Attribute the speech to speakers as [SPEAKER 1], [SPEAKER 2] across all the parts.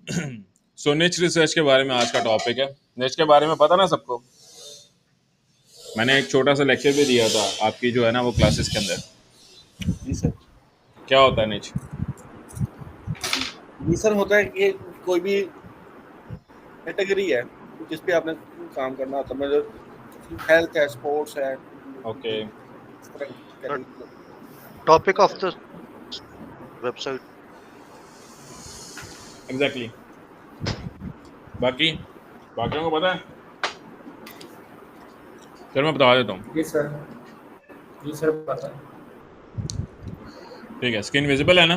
[SPEAKER 1] सो निच रिसर्च के बारे में आज का टॉपिक है। निच के बारे में पता ना सबको। मैंने एक छोटा सा लेक्चर भी दिया था आपकी जो है ना वो क्लासेस के अंदर।
[SPEAKER 2] जी सर।
[SPEAKER 1] क्या होता है निच?
[SPEAKER 2] जी सर, होता है कि कोई भी कैटेगरी है जिस पे आपने काम करना होता है, मतलब हेल्थ है, स्पोर्ट्स है,
[SPEAKER 1] ओके,
[SPEAKER 2] इस तरह की category.
[SPEAKER 3] Topic of the website.
[SPEAKER 1] Exactly. बाकी बाकियों को पता है? चलो मैं बता देता हूँ।
[SPEAKER 4] जी सर। जी सर पता है।
[SPEAKER 1] ठीक है, स्किन विजिबल है ना?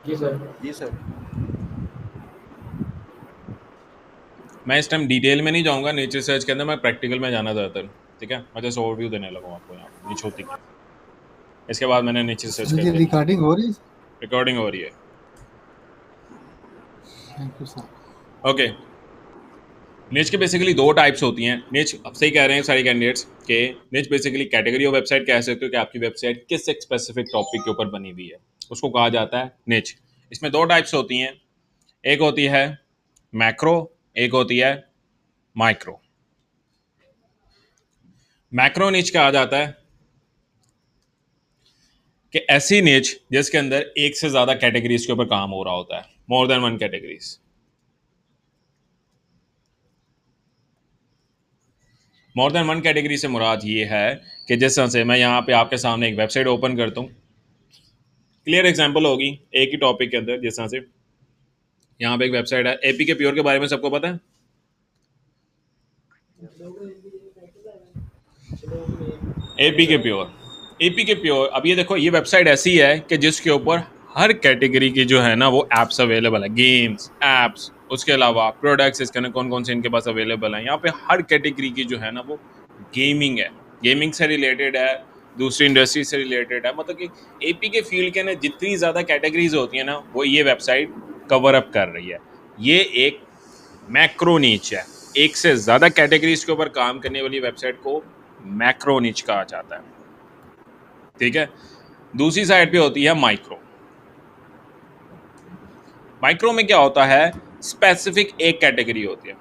[SPEAKER 4] जी सर।
[SPEAKER 2] जी सर।
[SPEAKER 1] मैं इस टाइम डिटेल में नहीं जाऊंगा निच रिसर्च के अंदर, मैं प्रैक्टिकल में जाना ज़्यादातर। ठीक है, मैं जैसे ओवरव्यू देने लगा हूँ आपको यहाँ पे निच होती क्या। इसके बाद मैंने निच रिसर्च
[SPEAKER 5] सर ये
[SPEAKER 1] कैसे की।
[SPEAKER 5] रिकॉर्डिंग हो रही है?
[SPEAKER 1] रिकॉर्डिंग हो रही है।
[SPEAKER 5] Thank you sir.
[SPEAKER 1] ओके, निच के बेसिकली दो टाइप्स होती हैं। निच अब सही कह रहे हैं सारे कैंडिडेट्स के निच बेसिकली कैटेगरी ऑफ वेबसाइट कह सकते हो कि आपकी वेबसाइट किस एक स्पेसिफिक टॉपिक के ऊपर बनी हुई है, उसको कहा जाता है निच। इसमें दो टाइप्स होती हैं, एक होती है मैक्रो, एक होती है माइक्रो। मैक्रो निच कहा जाता है कि ऐसी निच जिसके अंदर एक से ज्यादा कैटेगरीज के ऊपर काम हो रहा होता है, more than one categories. More than one category से मुराद ये है कि जिस तरह से मैं यहाँ पे आपके सामने एक वेबसाइट ओपन करता हूँ, क्लियर एग्जांपल होगी एक ही टॉपिक के अंदर। जिस तरह से यहाँ पे एक वेबसाइट है, एपीके प्योर के बारे में सबको पता है? APK pure, APK pure. अब ये देखो, ये वेबसाइट ऐसी है कि जिसके ऊपर हर कैटेगरी की जो है ना वो एप्स अवेलेबल है, गेम्स, एप्स, उसके अलावा प्रोडक्ट्स इसके अंदर कौन कौन से इनके पास अवेलेबल हैं। यहाँ पे हर कैटेगरी की जो है ना वो गेमिंग है, गेमिंग से रिलेटेड है, दूसरी इंडस्ट्री से रिलेटेड है। मतलब कि एपी के फील्ड के अंदर जितनी ज़्यादा कैटेगरीज होती है ना वो ये वेबसाइट कवर अप कर रही है। ये एक मैक्रो नीच है, एक से ज़्यादा कैटेगरीज के ऊपर काम करने वाली वेबसाइट को मैक्रो नीच कहा जाता है। ठीक है, दूसरी साइड पे होती है माइक्रो। माइक्रो में क्या होता है, स्पेसिफिक एक कैटेगरी होती है।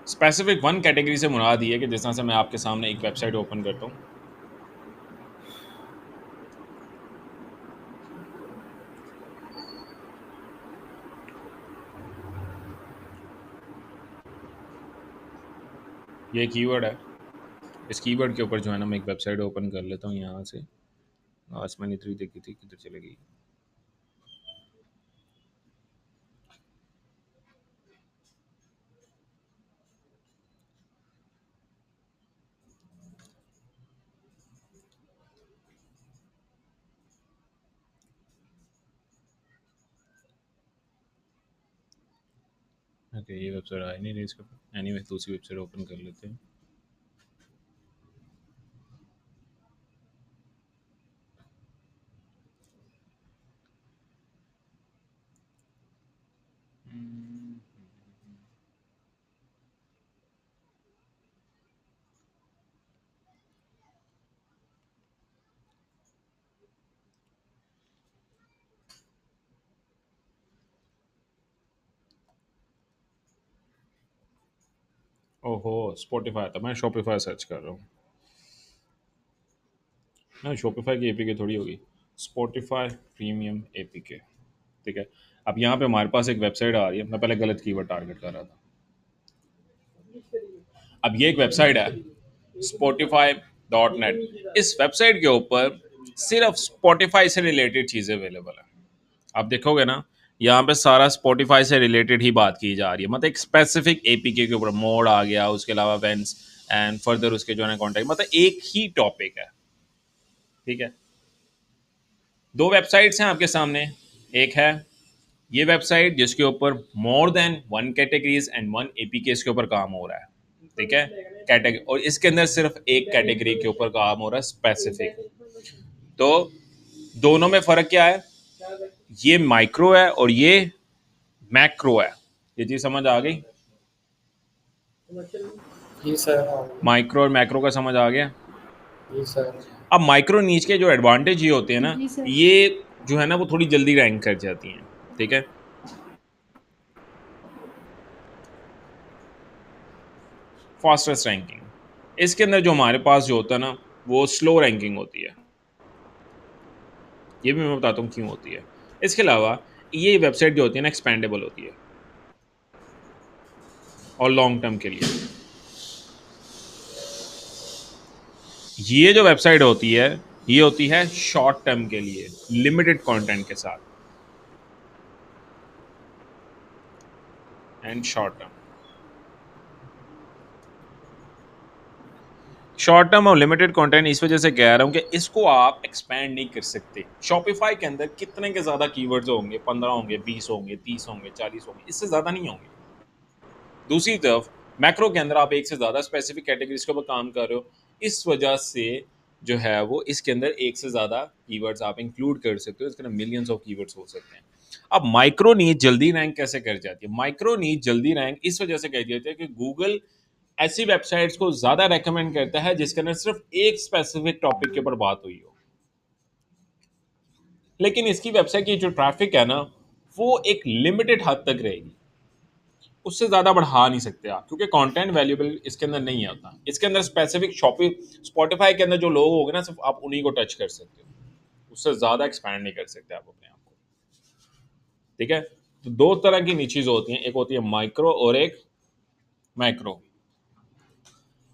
[SPEAKER 1] स्पेसिफिक वन कैटेगरी से मुराद ये है कि जिस तरह से मैं आपके सामने एक वेबसाइट ओपन करता हूँ, ये कीवर्ड है, इस कीवर्ड के ऊपर जो है ना मैं एक वेबसाइट ओपन कर लेता हूँ यहाँ से। आज मैंने इतनी देखी थी, किधर चली गई? ओके, ये वेबसाइट आई नहीं रही इसके ऊपर। एनीवे दूसरी वेबसाइट ओपन कर लेते हैं। ओहो, स्पॉटिफाई था, मैं शॉपिफाई सर्च कर रहा हूँ। ना, शॉपिफाई की एपीके थोड़ी होगी, स्पॉटिफाई प्रीमियम एपीके। ठीक है, अब यहाँ पे हमारे पास एक वेबसाइट आ रही है। मैं पहले गलत कीवर्ड टारगेट कर रहा था। अब ये एक वेबसाइट है spotify.net। इस वेबसाइट के ऊपर सिर्फ स्पॉटिफाई से रिलेटेड चीज़ें अवेलेबल है। आप देखोगे ना, यहाँ पे सारा स्पॉटिफाई से रिलेटेड ही बात की जा रही है। मतलब एक स्पेसिफिक एपीके के ऊपर मोड आ गया, उसके अलावा वेंस एंड फर्दर उसके जो है कॉन्टेक्ट, मतलब एक ही टॉपिक है। ठीक है, दो वेबसाइट्स हैं आपके सामने। एक है ये वेबसाइट जिसके ऊपर more than one categories and one APK के ऊपर काम हो रहा है। ठीक है, कैटेगरी, और इसके अंदर सिर्फ एक कैटेगरी के ऊपर काम हो रहा है, स्पेसिफिक। तो दोनों में फर्क क्या है? ये माइक्रो है और ये मैक्रो है। ये चीज समझ आ गई?
[SPEAKER 4] जी सर।
[SPEAKER 1] माइक्रो और मैक्रो का समझ आ गया?
[SPEAKER 4] जी सर।
[SPEAKER 1] अब माइक्रो नीच के जो एडवांटेज ये होते हैं ना,
[SPEAKER 5] जी सर।
[SPEAKER 1] ये जो है ना वो थोड़ी जल्दी रैंक कर जाती हैं, ठीक है। फास्टेस्ट रैंकिंग, इसके अंदर जो हमारे पास जो होता है ना वो स्लो रैंकिंग होती है, ये भी मैं बताता हूँ क्यों होती है। इसके अलावा ये वेबसाइट जो होती है ना एक्सपेंडेबल होती है और लॉन्ग टर्म के लिए। ये जो वेबसाइट होती है ये होती है शॉर्ट टर्म के लिए, लिमिटेड कंटेंट के साथ and short term. Short term और लिमिटेड कंटेंट इस वजह से कह रहा हूं कि इसको आप एक्सपैंड नहीं कर सकते। शॉपिफाई के अंदर कितने के ज्यादा कीवर्ड्स होंगे, 15 होंगे, 20 होंगे, 30 होंगे, 40 होंगे, इससे ज्यादा नहीं होंगे। दूसरी तरफ मैक्रो के अंदर आप एक से ज़्यादा स्पेसिफिक कैटेगरीज के ऊपर काम कर रहे हो, इस वजह से जो है वो इसके अंदर एक से ज़्यादा कीवर्ड्स आप इंक्लूड कर सकते हो, इसके अंदर मिलियंस ऑफ कीवर्ड्स हो सकते हैं। अब माइक्रो नीच जल्दी रैंक कैसे कर जाती है? माइक्रो नीच जल्दी रैंक इस वजह से कर जाती है कि गूगल ऐसी वेबसाइट्स को ज़्यादा रेकमेंड करता है जिसके अंदर सिर्फ एक स्पेसिफिक टॉपिक के ऊपर बात हुई हो, लेकिन इसकी वेबसाइट की जो ट्रैफिक है ना वो एक लिमिटेड हद तक रहेगी, उससे ज़्यादा बढ़ा नहीं सकते आप, क्योंकि कंटेंट वैल्यूएबल इसके अंदर नहीं आता। इसके अंदर स्पेसिफिक शॉपिंग स्पॉटिफाई के अंदर जो लोग होंगे ना सिर्फ आप उन्हीं को टच कर सकते हो, उससे ज़्यादा एक्सपैंड नहीं कर सकते आप अपने आप को, ठीक है। तो दो तरह की नीचीज होती हैं, एक होती है माइक्रो और एक मैक्रो।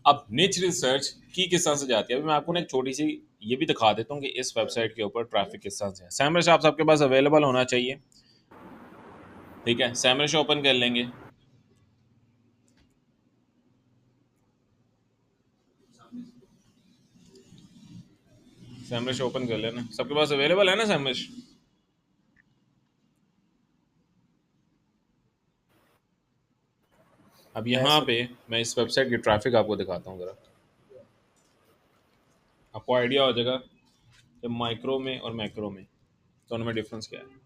[SPEAKER 1] अब निच रिसर्च की किस तरह से जाती है, अभी मैं आपको ना एक छोटी सी ये भी दिखा देता हूँ कि इस वेबसाइट के ऊपर ट्रैफिक किस तरह से है। सैमरश आप सबके पास अवेलेबल होना चाहिए, ठीक है। सैमरश ओपन कर लेंगे, सैमरश ओपन कर लेना, सबके पास अवेलेबल है ना सैमरश? अब यहाँ पे मैं इस वेबसाइट की ट्रैफिक आपको दिखाता हूँ ज़रा, आपको आइडिया हो जाएगा कि माइक्रो में और मैक्रो में दोनों में डिफरेंस क्या है।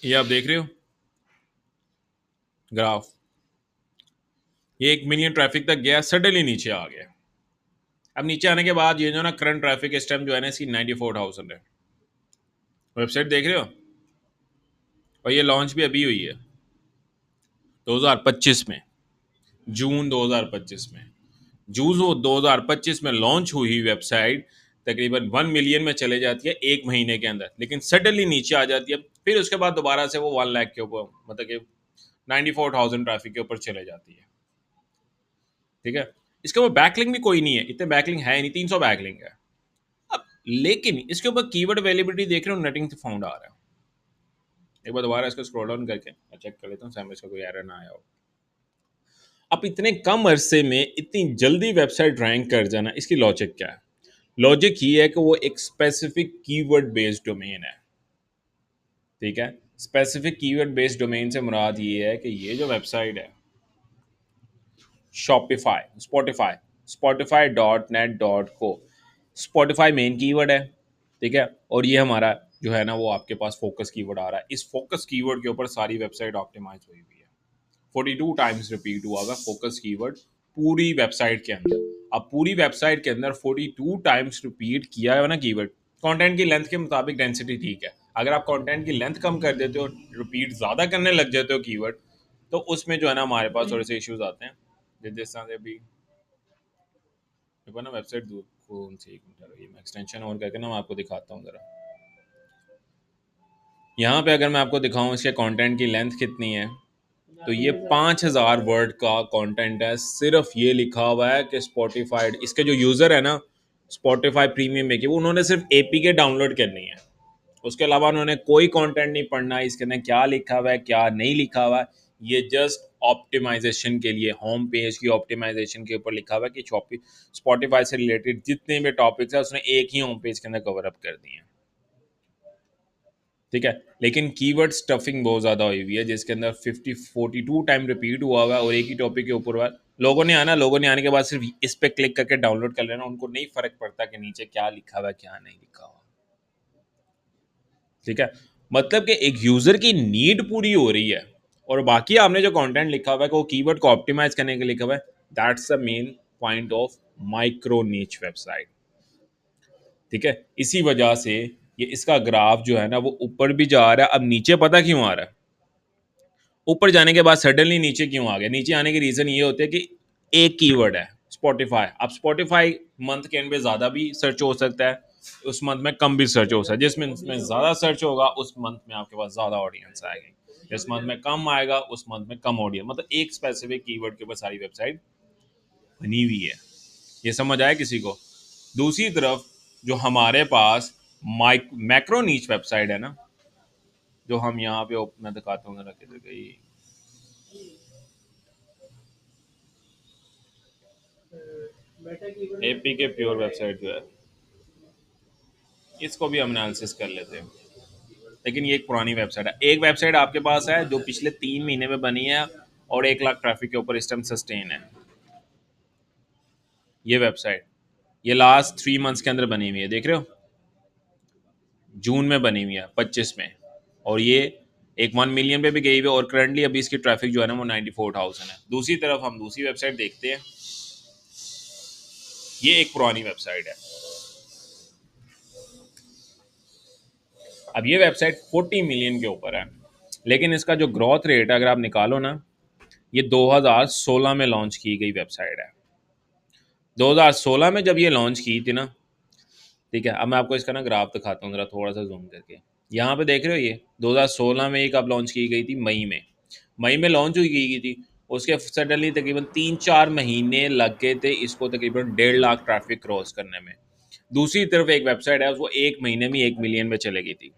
[SPEAKER 1] ये आप देख रहे हो ग्राफ, ये 1 मिलियन ट्रैफिक तक गया, सडनली नीचे आ गया। अब नीचे आने के बाद ये जो ना करंट ट्रैफिक इस टाइम जो है ना इसकी 94,000 है। वेबसाइट देख रहे हो, और ये लॉन्च भी अभी हुई है 2025 में, जून 2025 में। जून 2025 में लॉन्च हुई वेबसाइट तकरीबन 1 मिलियन में चले जाती है एक महीने के अंदर, लेकिन सडनली नीचे आ जाती है, फिर उसके बाद दोबारा से वो 1 लाख के ऊपर, मतलब कि 94,000 ट्रैफिक के ऊपर चले जाती है, ठीक है। इसके ऊपर बैकलिंक भी कोई नहीं है, इतने बैकलिंक है नहीं, 300 बैकलिंक है। अब लेकिन इसके ऊपर कीवर्ड अवेलेबिलिटी देख रहे हो, नथिंग फाउंड आ रहा है। एक बार दोबारा इसको स्क्रॉल डाउन करके मैं चेक कर लेता हूँ सैमरश का कोई एरर ना आया हो। अब इतने कम अरसे में इतनी जल्दी वेबसाइट रैंक कर जाना, इसकी लॉजिक क्या है? लॉजिक ये है कि वो एक स्पेसिफिक कीवर्ड बेस्ड डोमेन है, ठीक है। स्पेसिफिक कीवर्ड बेस्ड डोमेन से मुराद ये है कि ये जो वेबसाइट है Shopify Spotify spotify.net.co, Spotify main keyword है, ठीक है। और ये हमारा जो है ना वो आपके पास फोकस कीवर्ड आ रहा है, इस फोकस कीवर्ड के ऊपर सारी वेबसाइट ऑप्टिमाइज हुई हुई है। 42 टाइम्स रिपीट हुआ हुआ फोकस कीवर्ड पूरी वेबसाइट के अंदर। अब पूरी वेबसाइट के अंदर 42 टाइम्स रिपीट किया है ना कीवर्ड। कंटेंट की लेंथ के मुताबिक डेंसिटी ठीक है, अगर आप कंटेंट की लेंथ कम कर देते हो, रिपीट ज़्यादा करने लग जाते हो कीवर्ड, तो उसमें जो है ना हमारे पास थोड़े से इश्यूज आते हैं। जिस तरह से अभी देखो ना वेबसाइट दूर कौन सी, एक मिनट रहिए, मैं एक्सटेंशन ऑन करके ना मैं आपको दिखाता हूँ ज़रा। यहाँ पे अगर मैं आपको दिखाऊँ इसके कंटेंट की लेंथ कितनी है, तो ये 5,000 वर्ड का कंटेंट है। सिर्फ ये लिखा हुआ है कि स्पॉटिफाई, इसके जो यूज़र है ना स्पॉटिफाई प्रीमियम में की, वो उन्होंने सिर्फ एपीके डाउनलोड करनी है, उसके अलावा उन्होंने कोई कंटेंट नहीं पढ़ना है इसके अंदर क्या लिखा हुआ है क्या नहीं लिखा हुआ है। ये जस्ट ऑप्टिमाइजेशन के लिए, होम पेज की ऑप्टिमाइजेशन के ऊपर लिखा हुआ है कि स्पॉटिफाई से रिलेटेड जितने भी टॉपिक्स है उसने एक ही होम पेज के अंदर कवर अप कर दिए हैं, ठीक है, लेकिन कीवर्ड स्टफिंग बहुत ज़्यादा हुई हुई है जिसके अंदर 42 टाइम रिपीट हुआ हुआ है और एक ही टॉपिक के ऊपर हुआ। लोगों ने आने के बाद सिर्फ इस पे क्लिक करके डाउनलोड कर लेना, उनको नहीं फर्क पड़ता कि नीचे क्या लिखा हुआ है क्या नहीं लिखा हुआ। ठीक है, मतलब कि एक यूजर की नीड पूरी हो रही है और बाकी आपने जो कंटेंट लिखा हुआ है वो कीवर्ड को ऑप्टिमाइज करने के लिए लिखा हुआ है। That's the main point of micro नीच वेबसाइट। ठीक है, इसी वजह से ये इसका ग्राफ जो है ना वो ऊपर भी जा रहा है। अब नीचे पता क्यों आ रहा है? ऊपर जाने के बाद सडनली नीचे क्यों आ गया? नीचे आने के रीजन ये होते हैं कि एक कीवर्ड है स्पॉटिफाई। अब स्पॉटिफाई मंथ के एंड पे ज्यादा भी सर्च हो सकता है, उस मंथ में कम भी सर्च हो सकता है। जिस मंथ में ज्यादा सर्च होगा उस मंथ में आपके पास ज्यादा ऑडियंस आएगी, जिस मंथ में कम आएगा उस मंथ में कम ऑडियंस। मतलब एक स्पेसिफिक कीवर्ड के ऊपर सारी वेबसाइट बनी हुई है। ये समझ आया किसी को? दूसरी तरफ जो हमारे पास मैक्रो नीच वेबसाइट है ना, जो हम यहाँ पे मैं दिखाता हूँ जरा किधर गई। एपी के प्योर वेबसाइट जो है इसको भी हम एनालिसिस कर लेते हैं, लेकिन ये एक पुरानी वेबसाइट है। एक वेबसाइट आपके पास है जो पिछले 3 महीने में बनी है और 1 लाख ट्रैफिक के ऊपर इस टाइम सस्टेन है। ये वेबसाइट ये लास्ट 3 मंथ्स के अंदर बनी हुई है, देख रहे हो, जून में बनी हुई है 25 में, और ये एक 1 मिलियन पे भी गई हुई है और करंटली अभी इसकी ट्रैफिक जो है ना वो 94,000 है। दूसरी तरफ हम दूसरी वेबसाइट देखते हैं, ये एक पुरानी वेबसाइट है। अब ये वेबसाइट 40 मिलियन के ऊपर है, लेकिन इसका जो ग्रोथ रेट अगर आप निकालो ना, ये 2016 में लॉन्च की गई वेबसाइट है। 2016 में जब ये लॉन्च की थी ना, ठीक है, अब मैं आपको इसका ना ग्राफ दिखाता हूँ जरा थोड़ा सा जूम करके। यहाँ पे देख रहे हो ये 2016 में ये कब लॉन्च की गई थी? मई में लॉन्च हुई गई थी। उसके सडनली तकरीबन 3-4 महीने लग गए थे इसको तकरीबन 1.5 लाख ट्रैफिक क्रॉस करने में। दूसरी तरफ एक वेबसाइट है वो 1 महीने में 1 मिलियन में चले गई थी।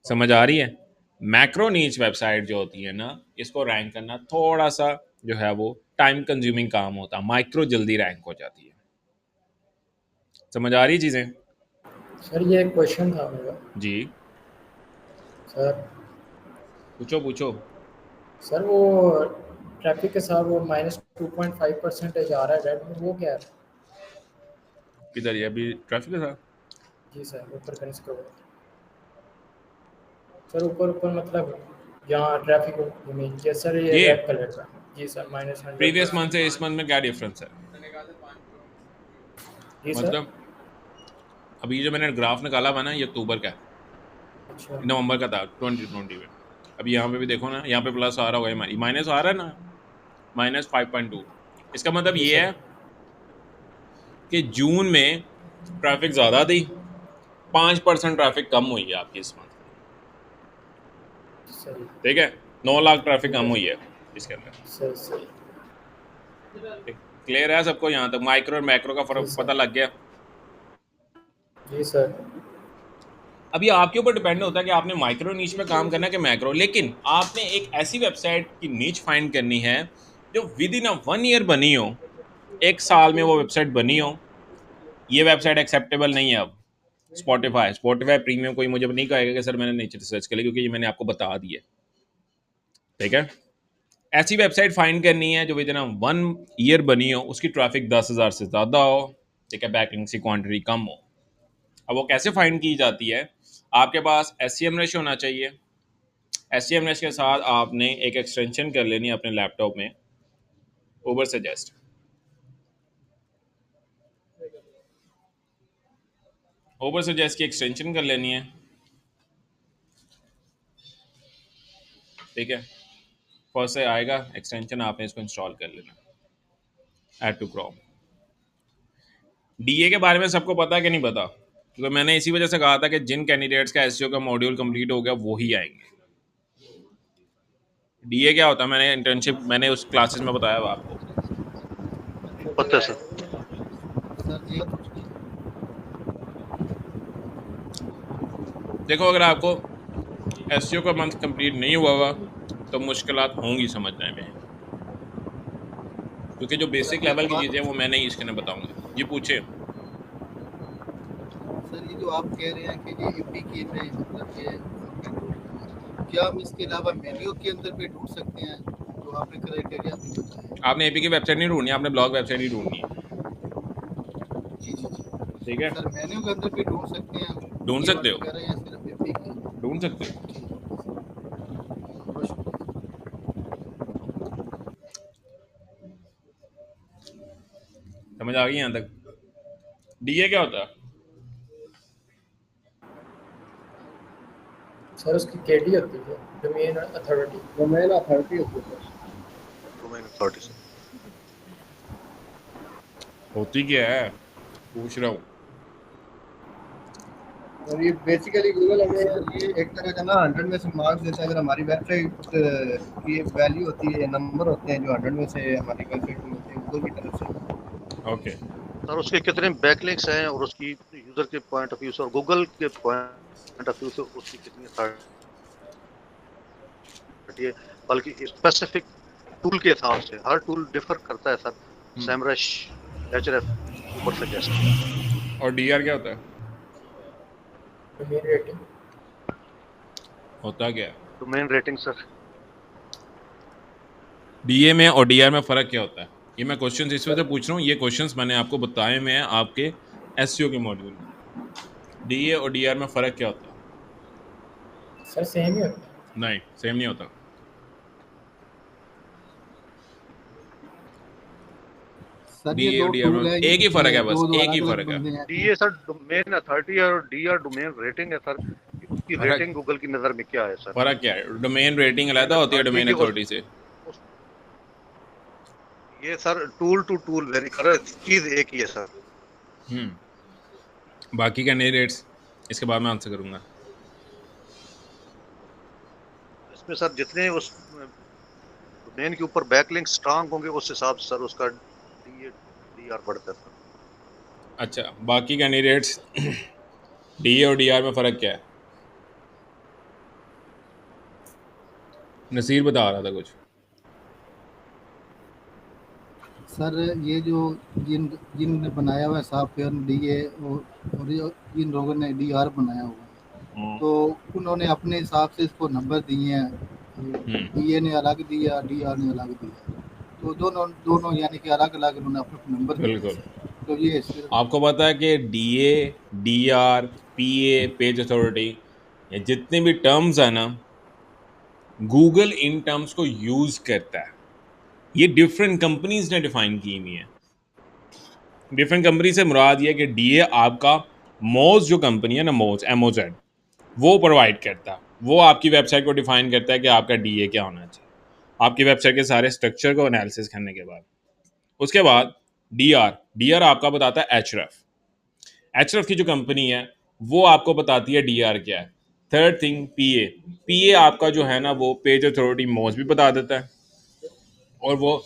[SPEAKER 1] समझ आ रही है? मैक्रो नीच वेबसाइट जो होती है ना, इसको रैंक करना थोड़ा सा जो है वो टाइम कंज्यूमिंग काम होता है, माइक्रो जल्दी रैंक हो जाती है। समझ आ रही चीजें?
[SPEAKER 4] सर ये एक क्वेश्चन था मेरा।
[SPEAKER 1] जी
[SPEAKER 4] सर
[SPEAKER 1] पूछो पूछो।
[SPEAKER 4] सर वो ट्रैफिक के साथ वो -2.5% आ रहा है रेड में, वो क्या है?
[SPEAKER 1] किधर? ये अभी ट्रैफिक के साथ
[SPEAKER 4] जी सर, ऊपर का स्क्रॉल सर, ऊपर ऊपर मतलब यहाँ ट्रैफिक इमेज ये सर, ये
[SPEAKER 1] ये
[SPEAKER 4] रेड कलर का। जी सर, -100।
[SPEAKER 1] प्रीवियस मंथ से इस मंथ में क्या डिफरेंस है?
[SPEAKER 4] जी सर।
[SPEAKER 1] मतलब अभी जो मैंने ग्राफ निकाला हुआ ना, ये अक्टूबर का है,
[SPEAKER 4] अच्छा
[SPEAKER 1] नवंबर का था 2020 में। अभी यहाँ पे भी देखो ना, यहाँ पे प्लस आ रहा होगा, हमारी माइनस आ रहा है ना, -5.2। इसका मतलब
[SPEAKER 4] जी
[SPEAKER 1] ये
[SPEAKER 4] सर।
[SPEAKER 1] है कि जून में ट्रैफिक ज़्यादा थी, 5% ट्रैफिक कम हुई है आपकी इस मंथ।
[SPEAKER 4] सही
[SPEAKER 1] ठीक है, 9 लाख ट्रैफिक
[SPEAKER 4] ठीक
[SPEAKER 1] कम
[SPEAKER 4] है
[SPEAKER 1] हुई है इसके अंदर।
[SPEAKER 4] सही सही।
[SPEAKER 1] क्लियर है सबको? यहाँ तक माइक्रो और मैक्रो का
[SPEAKER 4] जी
[SPEAKER 1] फर्क
[SPEAKER 4] सर।
[SPEAKER 1] पता लग गया?
[SPEAKER 4] जी सर।
[SPEAKER 1] अब ये आपके ऊपर डिपेंड होता है कि आपने माइक्रो नीच पे काम करना है कि मैक्रो, लेकिन आपने एक ऐसी वेबसाइट की नीच फाइंड करनी है जो विद इन 1 ईयर बनी हो, 1 साल में वो वेबसाइट बनी हो। ये वेबसाइट एक्सेप्टेबल नहीं है अब। स्पॉटिफाई प्रीमियम कोई मुझे नहीं कहेगा कि सर मैंने नीचे रिसर्च कर लिया, क्योंकि ये मैंने आपको बता दिया। ठीक है, ऐसी वेबसाइट फाइंड करनी है जो विद इन 1 ईयर बनी हो, उसकी ट्रैफिक 10,000 से ज़्यादा हो, ठीक है, बैकलिंक्स की क्वांटिटी कम हो। अब वो कैसे फाइंड की जाती है? आपके पास SEM रेशियो होना चाहिए। SEM रेशियो के साथ आपने एक एक्सटेंशन कर लेनी है अपने लैपटॉप में, ओवर सजेस्ट। ओवर सजेस्ट की एक्सटेंशन कर लेनी है, ठीक है। फर्स्ट से आएगा एक्सटेंशन, आपने इसको इंस्टॉल कर लेना, ऐड टू क्रोम। DA के बारे में सबको पता है कि नहीं पता? क्योंकि मैंने इसी वजह से कहा था कि जिन कैंडिडेट्स का SEO का मॉड्यूल कंप्लीट हो गया वो ही आएंगे। DA क्या होता है? मैंने इंटर्नशिप मैंने उस क्लासेस में बताया हुआ आपको।
[SPEAKER 3] पता है सर।
[SPEAKER 1] देखो, अगर आपको SEO का मंथ कंप्लीट नहीं हुआ हुआ तो मुश्किलात होंगी समझने में, क्योंकि जो बेसिक लेवल की चीज़ें वो मैं नहीं इसके अंदर बताऊंगा। ये पूछे।
[SPEAKER 2] सर ये जो
[SPEAKER 5] तो आप कह रहे हैं कि ये एपीके में मतलब ये क्या हम इसके अलावा मेन्यू के अंदर भी ढूंढ सकते हैं जो आपने क्राइटेरिया भी बताया?
[SPEAKER 1] आपने एपी की वेबसाइट नहीं ढूंढनी, आपने ब्लॉग वेबसाइट ही ढूंढनी है।
[SPEAKER 5] जी जी जी
[SPEAKER 1] ठीक है,
[SPEAKER 5] सर, मेन्यू के अंदर भी ढूंढ सकते हैं
[SPEAKER 1] ढूंढ सकते हो,
[SPEAKER 5] कह रहे हैं सिर्फ एपीके?
[SPEAKER 1] ढूंढ सकते हो।
[SPEAKER 5] बहुत शुक्रिया।
[SPEAKER 1] समझ आ गई यहाँ तक? डीए क्या होता है?
[SPEAKER 4] सर उसकी केडी होती है, डोमेन अथॉरिटी।
[SPEAKER 2] डोमेन अथॉरिटी होती है।
[SPEAKER 3] Domain authority sir.
[SPEAKER 1] होती क्या है पूछ रहा हूँ।
[SPEAKER 2] और ये बेसिकली गूगल हमें ये एक तरह का ना 100 में से मार्क्स देता है। अगर हमारी वेबसाइट की वैल्यू होती है, नंबर होते हैं जो 100 में से हमारी वेबसाइट में होते हैं गूगल की तरफ से।
[SPEAKER 1] ओके,
[SPEAKER 3] सर उसके कितने बैकलिंक्स हैं और उसकी यूजर के पॉइंट ऑफ व्यू से और गूगल के पॉइंट ऑफ व्यू से उसकी कितनी अथॉरिटी है, बल्कि स्पेसिफिक टूल के हिसाब से हर टूल डिफर करता है सर। सैमरश, एचआरएफ, सुपर सजेस्ट।
[SPEAKER 1] और डीआर क्या होता है?
[SPEAKER 4] Domain rating.
[SPEAKER 1] होता क्या है?
[SPEAKER 3] Domain rating sir.
[SPEAKER 1] डीए में और डीआर में फ़र्क क्या होता है? ये मैं क्वेश्चंस इस वजह से पूछ रहा हूँ, ये क्वेश्चंस मैंने आपको बताए हुए हैं आपके एसईओ के मॉड्यूल में। डीए और डीआर में फ़र्क क्या होता है?
[SPEAKER 4] सर सेम ही होता है।
[SPEAKER 1] नहीं, सेम नहीं होता।
[SPEAKER 5] सर ये
[SPEAKER 1] डीए
[SPEAKER 5] दो
[SPEAKER 1] और डीआर
[SPEAKER 5] टूल
[SPEAKER 1] में
[SPEAKER 5] है,
[SPEAKER 1] एक ही फ़र्क है,
[SPEAKER 5] दो
[SPEAKER 1] बस
[SPEAKER 5] दो
[SPEAKER 1] एक ही
[SPEAKER 5] अलग-अलग
[SPEAKER 1] फ़र्क है।
[SPEAKER 5] बंदे हैं।
[SPEAKER 3] डीए सर डोमेन अथॉरिटी और डीआर डोमेन रेटिंग है सर। उसकी
[SPEAKER 1] फर्क
[SPEAKER 3] रेटिंग गूगल की नज़र में क्या है सर?
[SPEAKER 1] फ़र्क क्या है? डोमेन रेटिंग अलग होती है डोमेन
[SPEAKER 3] ठीक है,
[SPEAKER 1] अथॉरिटी से।
[SPEAKER 3] ये sir tool to tool very कर, चीज एक ही है सर।
[SPEAKER 1] बाकी कैंडिडेट्स इसके बाद मैं आंसर करूंगा।
[SPEAKER 3] इसमें सर जितने उस डोमेन के ऊपर बैकलिंक स्ट्रांग होंगे उस हिसाब से सर उसका डीए डीआर बढ़ता है सर।
[SPEAKER 1] अच्छा, बाकी कैंडिडेट्स डीए और डीआर में फ़र्क क्या है? नसीर बता रहा था कुछ।
[SPEAKER 5] सर ये जो जिनने बनाया हुआ है सॉफ्टवेयर डीए और जिन लोगों ने डीआर बनाया हुआ है तो उन्होंने अपने हिसाब से इसको नंबर दिए हैं। डीए ने अलग दिया, डीआर ने अलग दिया, तो दोनों दोनों यानी कि अलग अलग उन्होंने अपने नंबर दिए।
[SPEAKER 1] बिल्कुल।
[SPEAKER 5] तो ये सिर्फ
[SPEAKER 1] आपको पता है कि डीए, डीआर, पीए, पेज अथॉरिटी, ये जितने भी टर्म्स है ना, गूगल इन टर्म्स को यूज करता है। ये डिफरेंट कंपनीज ने डिफाइन की हुई है। डिफरेंट कंपनी से मुराद ये कि डीए आपका मोज जो कंपनी है ना, मोज एमओजेड, वो प्रोवाइड करता है। वो आपकी वेबसाइट को डिफाइन करता है कि आपका डीए क्या होना चाहिए, आपकी वेबसाइट के सारे स्ट्रक्चर को एनालिसिस करने के बाद। उसके बाद डीआर, डीआर आपका बताता है एचरएफ। एचरएफ की जो कंपनी है वो आपको बताती है डीआर क्या है। थर्ड थिंग पीए, पीए आपका जो है ना वो पेज अथॉरिटी मोज भी बता देता है और वो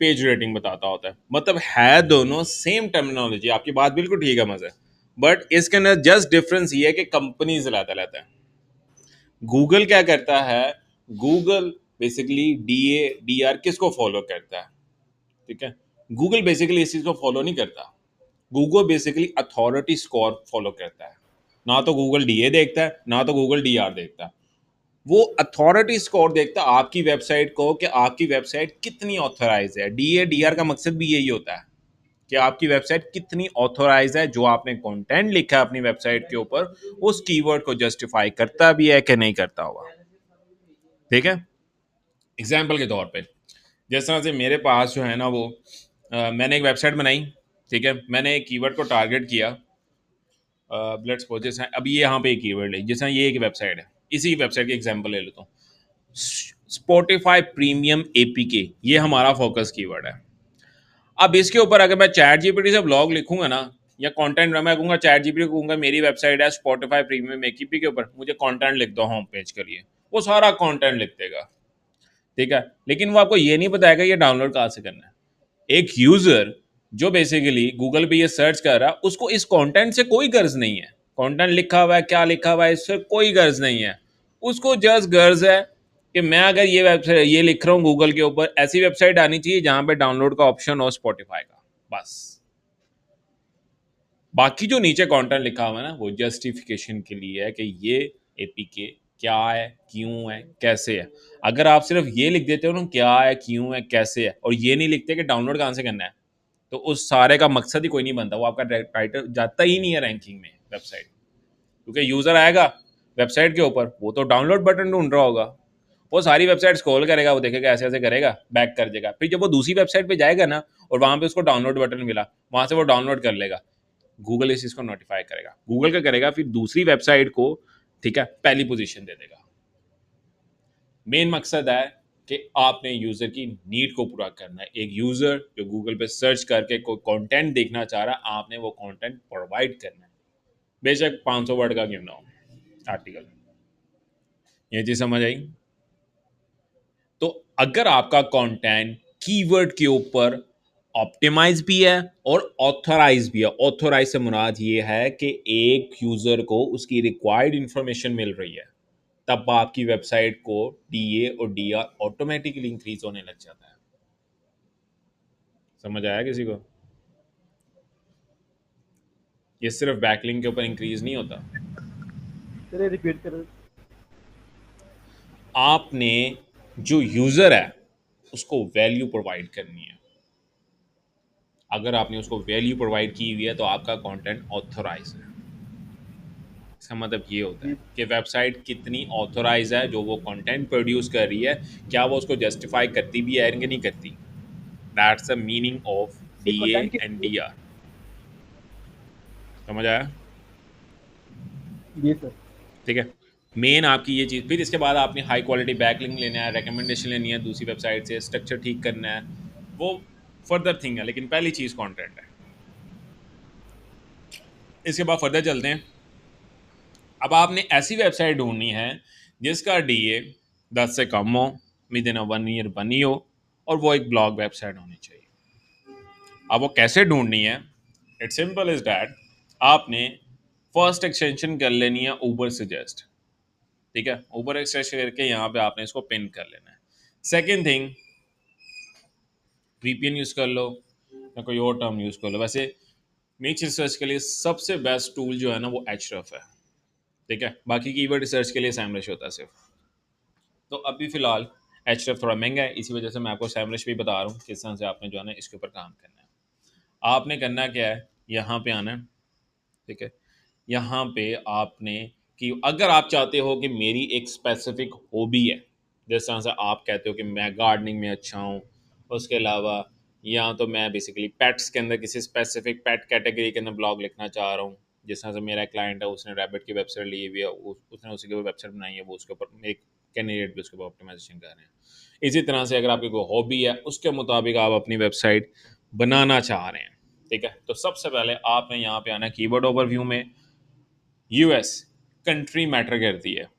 [SPEAKER 1] पेज रेटिंग बताता होता है। मतलब है दोनों सेम टर्मिनोलॉजी, आपकी बात बिल्कुल ठीक है मजे, बट इसके अंदर जस्ट डिफरेंस ये है कि कंपनीज लाता रहता है। गूगल क्या करता है, गूगल बेसिकली डीए डीआर किसको फॉलो करता है? ठीक है, गूगल बेसिकली इस चीज को फॉलो नहीं करता। Google basically authority score follow करता है। ना तो गूगल डीए देखता है, ना तो गूगल डीआर देखता है। वो अथॉरिटी स्कोर देखता है आपकी वेबसाइट को कि आपकी वेबसाइट कितनी ऑथराइज है। डीए डीआर का मकसद भी यही होता है कि आपकी वेबसाइट कितनी ऑथोराइज है, जो आपने कंटेंट लिखा है अपनी वेबसाइट के ऊपर उस कीवर्ड को जस्टिफाई करता भी है कि नहीं करता हुआ। ठीक है, एग्जाम्पल के तौर पे जिस तरह से मेरे पास जो है ना वो मैंने एक वेबसाइट बनाई। ठीक है, मैंने एक कीवर्ड को टारगेट किया। लेट्स सपोज जैसे अभी यहाँ पे एक कीवर्ड है, जैसे ये एक वेबसाइट है, इसी वेबसाइट की एग्जांपल ले लेता हूँ, स्पॉटिफाई प्रीमियम एपीके, ये हमारा फोकस कीवर्ड है। अब इसके ऊपर अगर मैं चैट जीपीटी से ब्लॉग लिखूंगा ना, या कंटेंट मैं कहूँगा चैट जीपीटी को कहूँगा मेरी वेबसाइट है स्पॉटिफाई प्रीमियम एपीके के ऊपर मुझे कंटेंट लिख दो होम पेज के लिए, वो सारा कंटेंट लिख देगा। ठीक है, लेकिन वो आपको ये नहीं बताएगा ये डाउनलोड कहाँ से करना है। एक यूजर जो बेसिकली गूगल पे ये सर्च कर रहा है उसको इस कंटेंट से कोई गर्ज नहीं है, कंटेंट लिखा हुआ है क्या लिखा हुआ है इससे कोई गर्ज नहीं है। उसको जस्ट गर्ज है कि मैं अगर ये वेबसाइट ये लिख रहा हूँ गूगल के ऊपर, ऐसी वेबसाइट आनी चाहिए जहां पे डाउनलोड का ऑप्शन हो स्पॉटिफाई का, बस। बाकी जो नीचे कंटेंट लिखा हुआ है ना, वो जस्टिफिकेशन के लिए है कि ये एपीके क्या है, क्यों है, कैसे है। अगर आप सिर्फ ये लिख देते हो ना क्या है, क्यों है, कैसे है, और ये नहीं लिखते कि डाउनलोड कहाँ से करना है, तो उस सारे का मकसद ही कोई नहीं बनता, वो आपका टाइटल जाता ही नहीं है रैंकिंग में वेबसाइट। क्योंकि यूजर आएगा वेबसाइट के ऊपर, वो तो डाउनलोड बटन ढूंढ रहा होगा, वो सारी वेबसाइट स्क्रॉल करेगा, वो देखेगा ऐसे ऐसे करेगा, बैक कर देगा, फिर जब वो दूसरी वेबसाइट पे जाएगा ना और वहां पे उसको डाउनलोड बटन मिला, वहां से वो डाउनलोड कर लेगा, गूगल इस चीज को नोटिफाई करेगा, गूगल क्या करेगा फिर दूसरी वेबसाइट को, ठीक है, पहली पोजीशन दे देगा। मेन मकसद है कि आपने यूजर की नीड को पूरा करना है। एक यूजर जो गूगल पे सर्च करके कोई कंटेंट देखना चाह रहा है, आपने वो कंटेंट प्रोवाइड करना है, बेशक 500 वर्ड का क्यों ना हो आर्टिकल। ये चीज समझ आई? तो अगर आपका कंटेंट कीवर्ड के ऊपर ऑप्टिमाइज भी है और ऑथराइज भी है, ऑथराइज से मुराद ये है कि एक यूजर को उसकी रिक्वायर्ड इंफॉर्मेशन मिल रही है, तब आपकी वेबसाइट को डीए और डीआर ऑटोमेटिकली इंक्रीज होने लग जाता है। समझ आया किसी को? ये सिर्फ बैकलिंक के ऊपर इंक्रीज नहीं होता,
[SPEAKER 6] चलिए रिपीट करें।
[SPEAKER 1] आपने जो यूजर है उसको वैल्यू प्रोवाइड करनी है। अगर आपने उसको वैल्यू प्रोवाइड की हुई है तो आपका कंटेंट ऑथराइज है। इसका मतलब ये होता है कि वेबसाइट कितनी ऑथराइज है, जो वो कंटेंट प्रोड्यूस कर रही है, क्या वो उसको जस्टिफाई करती भी है कि नहीं करती। That's the meaning of DA
[SPEAKER 6] content की
[SPEAKER 1] एंड डीआर। समझ आया?
[SPEAKER 6] जी सर।
[SPEAKER 1] ठीक है, मेन आपकी ये चीज़। फिर इसके बाद आपने हाई क्वालिटी बैकलिंक लेना है, रिकमेंडेशन लेनी है दूसरी वेबसाइट से, स्ट्रक्चर ठीक करना है, वो फर्दर थिंग है, लेकिन पहली चीज़ कंटेंट है। इसके बाद फर्दर चलते हैं। अब आपने ऐसी वेबसाइट ढूंढनी है जिसका डीए 10 से कम हो, विद इन 1 ईयर बनी हो, और वो एक ब्लॉग वेबसाइट होनी चाहिए। अब वो कैसे ढूंढनी है? इट्स सिंपल इज दैट आपने फर्स्ट एक्सटेंशन कर लेनी है ऊबर सजेस्ट। ठीक है, ऊबर एक्सटेंशन करके यहाँ पे आपने इसको पिन कर लेना है। सेकेंड थिंग, वीपीएन यूज़ कर लो या कोई और टर्म यूज़ कर लो। वैसे नीच रिसर्च के लिए सबसे बेस्ट टूल जो है ना वो एचरफ है। ठीक है, बाकी कीवर्ड रिसर्च के लिए सैमरश होता है सिर्फ। तो अभी फिलहाल एचरफ थोड़ा महंगा है, इसी वजह से मैं आपको सैमरश भी बता रहा हूँ किस तरह से आपने जो है ना इसके ऊपर काम करना है। आपने करना क्या है, यहाँ पे आना है। ठीक है, यहाँ पे आपने कि अगर आप चाहते हो कि मेरी एक स्पेसिफिक हॉबी है, जिस तरह से आप कहते हो कि मैं गार्डनिंग में अच्छा हूँ, उसके अलावा या तो मैं बेसिकली पेट्स के अंदर किसी स्पेसिफिक पेट कैटेगरी के अंदर ब्लॉग लिखना चाह रहा हूँ। जिस तरह से मेरा क्लाइंट है, उसने रैबिट की वेबसाइट ली हुई है, उसने उसी के ऊपर वेबसाइट बनाई है, वो उसके ऊपर एक कैंडिडेट भी उसके ऊपर ऑप्टिमाइजेशन कर रहे हैं। इसी तरह से अगर आपकी कोई हॉबी है, उसके मुताबिक आप अपनी वेबसाइट बनाना चाह रहे हैं। ठीक है, तो सबसे पहले आपने यहाँ पे आना कीवर्ड ओवरव्यू में। यूएस कंट्री मैटर करती है,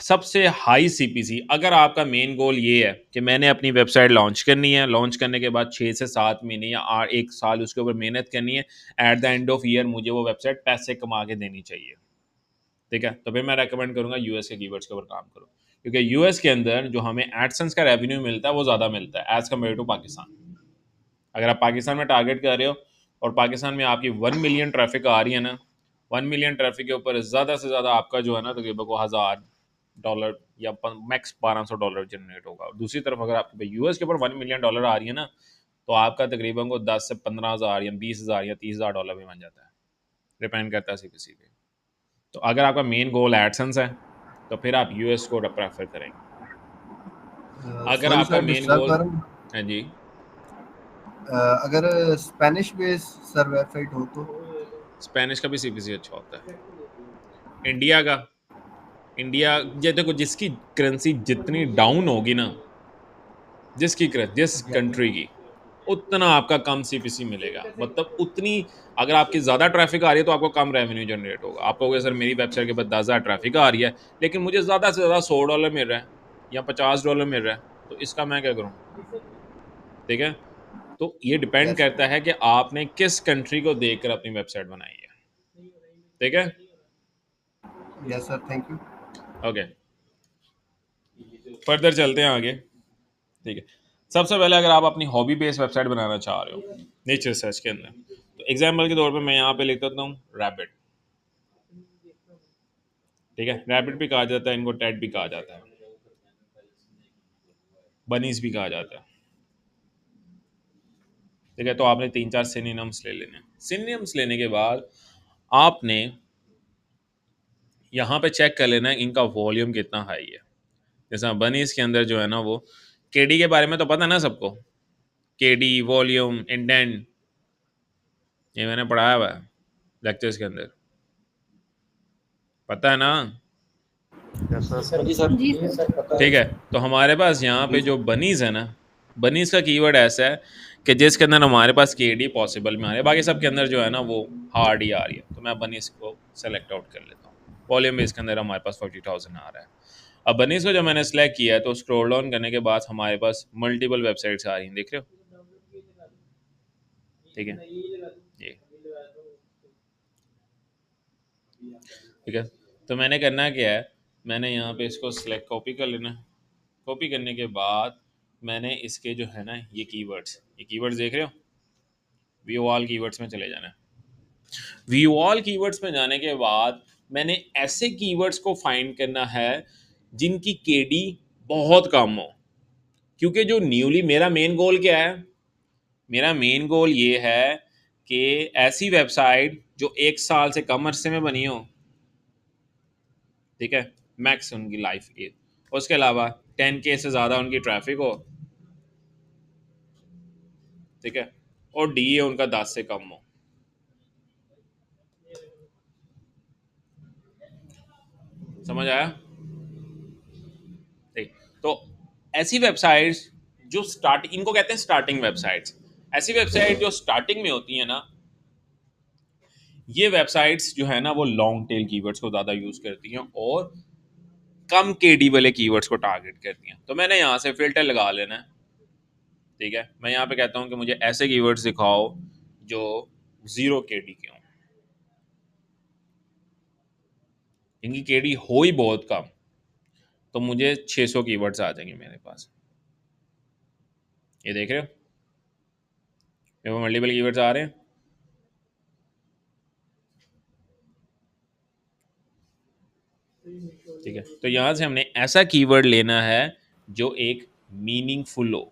[SPEAKER 1] सबसे हाई सीपीसी। अगर आपका मेन गोल ये है कि मैंने अपनी वेबसाइट लॉन्च करनी है, लॉन्च करने के बाद 6 से 7 महीने या 1 साल उसके ऊपर मेहनत करनी है, at the end of year मुझे वो वेबसाइट पैसे कमा के देनी चाहिए। ठीक है, तो फिर मैं रेकमेंड करूंगा यूएस के कीवर्ड्स के ऊपर काम करो, क्योंकि यूएस के अंदर जो हमें एडसेंस का रेवेन्यू मिलता है वो ज़्यादा मिलता है एज कम्पेयर टू पाकिस्तान। अगर आप पाकिस्तान में टारगेट कर रहे हो और पाकिस्तान में आपकी 1 मिलियन ट्रैफिक आ रही है ना, 1 मिलियन ट्रैफिक के ऊपर ज़्यादा से ज़्यादा आपका जो है ना तकरीबन को $1000 या मैक्स $1200 जनरेट होगा। और दूसरी तरफ अगर आपके यूएस के ऊपर 1 मिलियन डॉलर आ रही है ना, तो आपका तकरीबन को 10 से 15,000 या 20,000 या $30,000 भी बन जाता है, डिपेंड करता है सीपीसी पे। तो अगर आपका मेन गोल एडसेंस है तो फिर आप यूएस को प्रेफर करेंगे। अगर
[SPEAKER 2] सॉरी
[SPEAKER 1] आपका
[SPEAKER 2] सर,
[SPEAKER 1] मेन
[SPEAKER 2] डिस्टर्ब
[SPEAKER 1] गोल,
[SPEAKER 2] कर रहा हूँ।
[SPEAKER 1] हाँ जी,
[SPEAKER 2] अगर स्पेनिश बेस सर वेबसाइट हो तो
[SPEAKER 1] स्पेनिश का भी सीपीसी अच्छा होता है। इंडिया का, इंडिया ये देखो, जिसकी करेंसी जितनी डाउन होगी ना, जिस कंट्री की, उतना आपका कम सीपीसी मिलेगा। मतलब उतनी, अगर आपकी ज़्यादा ट्रैफिक आ रही है तो आपको कम रेवेन्यू जनरेट होगा। आप कहोगे सर मेरी वेबसाइट के पास 10,000 ट्रैफिक आ रही है लेकिन मुझे ज़्यादा से ज़्यादा $100 मिल रहा है या $50 मिल रहा है, तो इसका मैं क्या करूँ? ठीक है, तो ये डिपेंड
[SPEAKER 2] यस
[SPEAKER 1] करता है कि आपने किस कंट्री को देखकर अपनी वेबसाइट बनाई है। ठीक है,
[SPEAKER 2] yes sir, thank you.
[SPEAKER 1] Okay, further चलते हैं आगे। ठीक है, सबसे पहले अगर आप अपनी हॉबी बेस्ड वेबसाइट बनाना चाह रहे हो नेचर सर्च के अंदर, तो एग्जाम्पल के तौर पे मैं यहाँ पे लिख देता हूँ रैबिट, ठीक है, रैबिट भी कहा जाता है इनको, टैट भी कहा जाता है, बनीज भी कहा जाता है, ठीक है। तो आपने 3-4 सिनोनिम्स ले लेने। सिनोनिम्स लेने के बाद आपने यहाँ पे चेक कर लेना है इनका वॉल्यूम कितना हाई है। जैसा बनीज के अंदर जो है ना, वो केडी के बारे में तो पता है ना सबको, केडी, वॉल्यूम, इंडेंट, ये मैंने पढ़ाया हुआ है लेक्चर्स के अंदर, पता है ना?
[SPEAKER 3] यस
[SPEAKER 4] जी
[SPEAKER 3] सर।
[SPEAKER 4] सर,
[SPEAKER 7] जी
[SPEAKER 4] जी
[SPEAKER 7] सर।
[SPEAKER 4] सर पता
[SPEAKER 1] ठीक
[SPEAKER 4] है।
[SPEAKER 1] है। तो हमारे पास यहाँ पे जो बनीज है ना, बनीज का कीवर्ड ऐसा है कि जिसके अंदर हमारे पास केडी पॉसिबल में आ रही है, बाकी सब के अंदर जो है ना वो हार्ड ही आ रही है। तो मैं बनीज को सेलेक्ट आउट कर लेता हूँ। वॉल्यूम में इसके अंदर हमारे पास 40,000 आ रहा है। अब बनीज को जब मैंने सेलेक्ट किया है तो स्क्रॉल डाउन करने के बाद हमारे पास मल्टीपल वेबसाइट्स आ रही हैं, देख रहे हो, ठीक है, ये ठीक है। तो मैंने करना क्या है, मैंने यहाँ पे इसको सिलेक्ट कॉपी कर लेना है। कॉपी करने के बाद मैंने इसके जो है ना ये कीवर्ड्स देख रहे हो, व्यू ऑल कीवर्ड्स में चले जाना है। व्यू ऑल कीवर्ड्स में जाने के बाद मैंने ऐसे कीवर्ड्स को फाइंड करना है जिनकी केडी बहुत कम हो, क्योंकि जो न्यूली मेरा मेन गोल क्या है, मेरा मेन गोल ये है कि ऐसी वेबसाइट जो 1 साल से कम अरसे में बनी हो, ठीक है, मैक्स उनकी लाइफ की, उसके अलावा 10K से ज़्यादा उनकी ट्रैफिक हो, ठीक है, और डी उनका 10 से कम हो। समझ आया? ठीक। तो ऐसी वेबसाइट्स जो इनको कहते हैं स्टार्टिंग वेबसाइट्स। ऐसी वेबसाइट जो स्टार्टिंग में होती है ना, ये वेबसाइट्स जो है ना वो लॉन्ग टेल कीवर्ड्स को ज़्यादा यूज़ करती हैं और कम केडी वाले कीवर्ड्स को टारगेट करती हैं। तो मैंने यहाँ से फिल्टर लगा लेना है, ठीक है। मैं यहाँ पे कहता हूँ कि मुझे ऐसे कीवर्ड्स दिखाओ जो 0 केडी के हों, इनकी केडी हो ही बहुत कम, तो मुझे 600 कीवर्ड्स आ जाएंगे मेरे पास। ये देख रहे हो, ये वो मल्टीपल कीवर्ड्स आ रहे हैं, ठीक है। तो यहाँ से हमने ऐसा कीवर्ड लेना है जो एक मीनिंगफुल हो,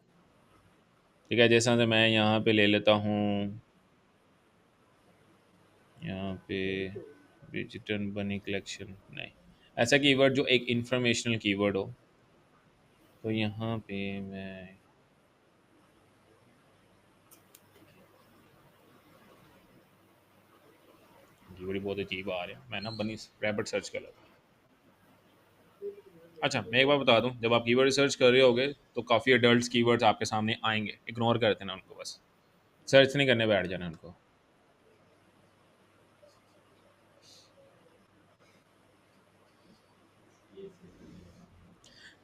[SPEAKER 1] ठीक है। जैसा से मैं यहाँ पे ले लेता हूँ, यहाँ पे डिजिटल बनी कलेक्शन, नहीं, ऐसा कीवर्ड जो एक इंफॉर्मेशनल कीवर्ड हो। तो यहाँ पे मैं कीवर्ड बहुत अजीब आ रहे हैं, मैं ना बनी रैबिट सर्च कर लेता हूँ। अच्छा, मैं एक बार बता दूं, जब आप कीवर्ड सर्च कर रहे होगे तो काफ़ी अडल्ट कीवर्ड्स आपके सामने आएंगे, इग्नोर कर देना उनको, बस सर्च नहीं करने बैठ जाना उनको।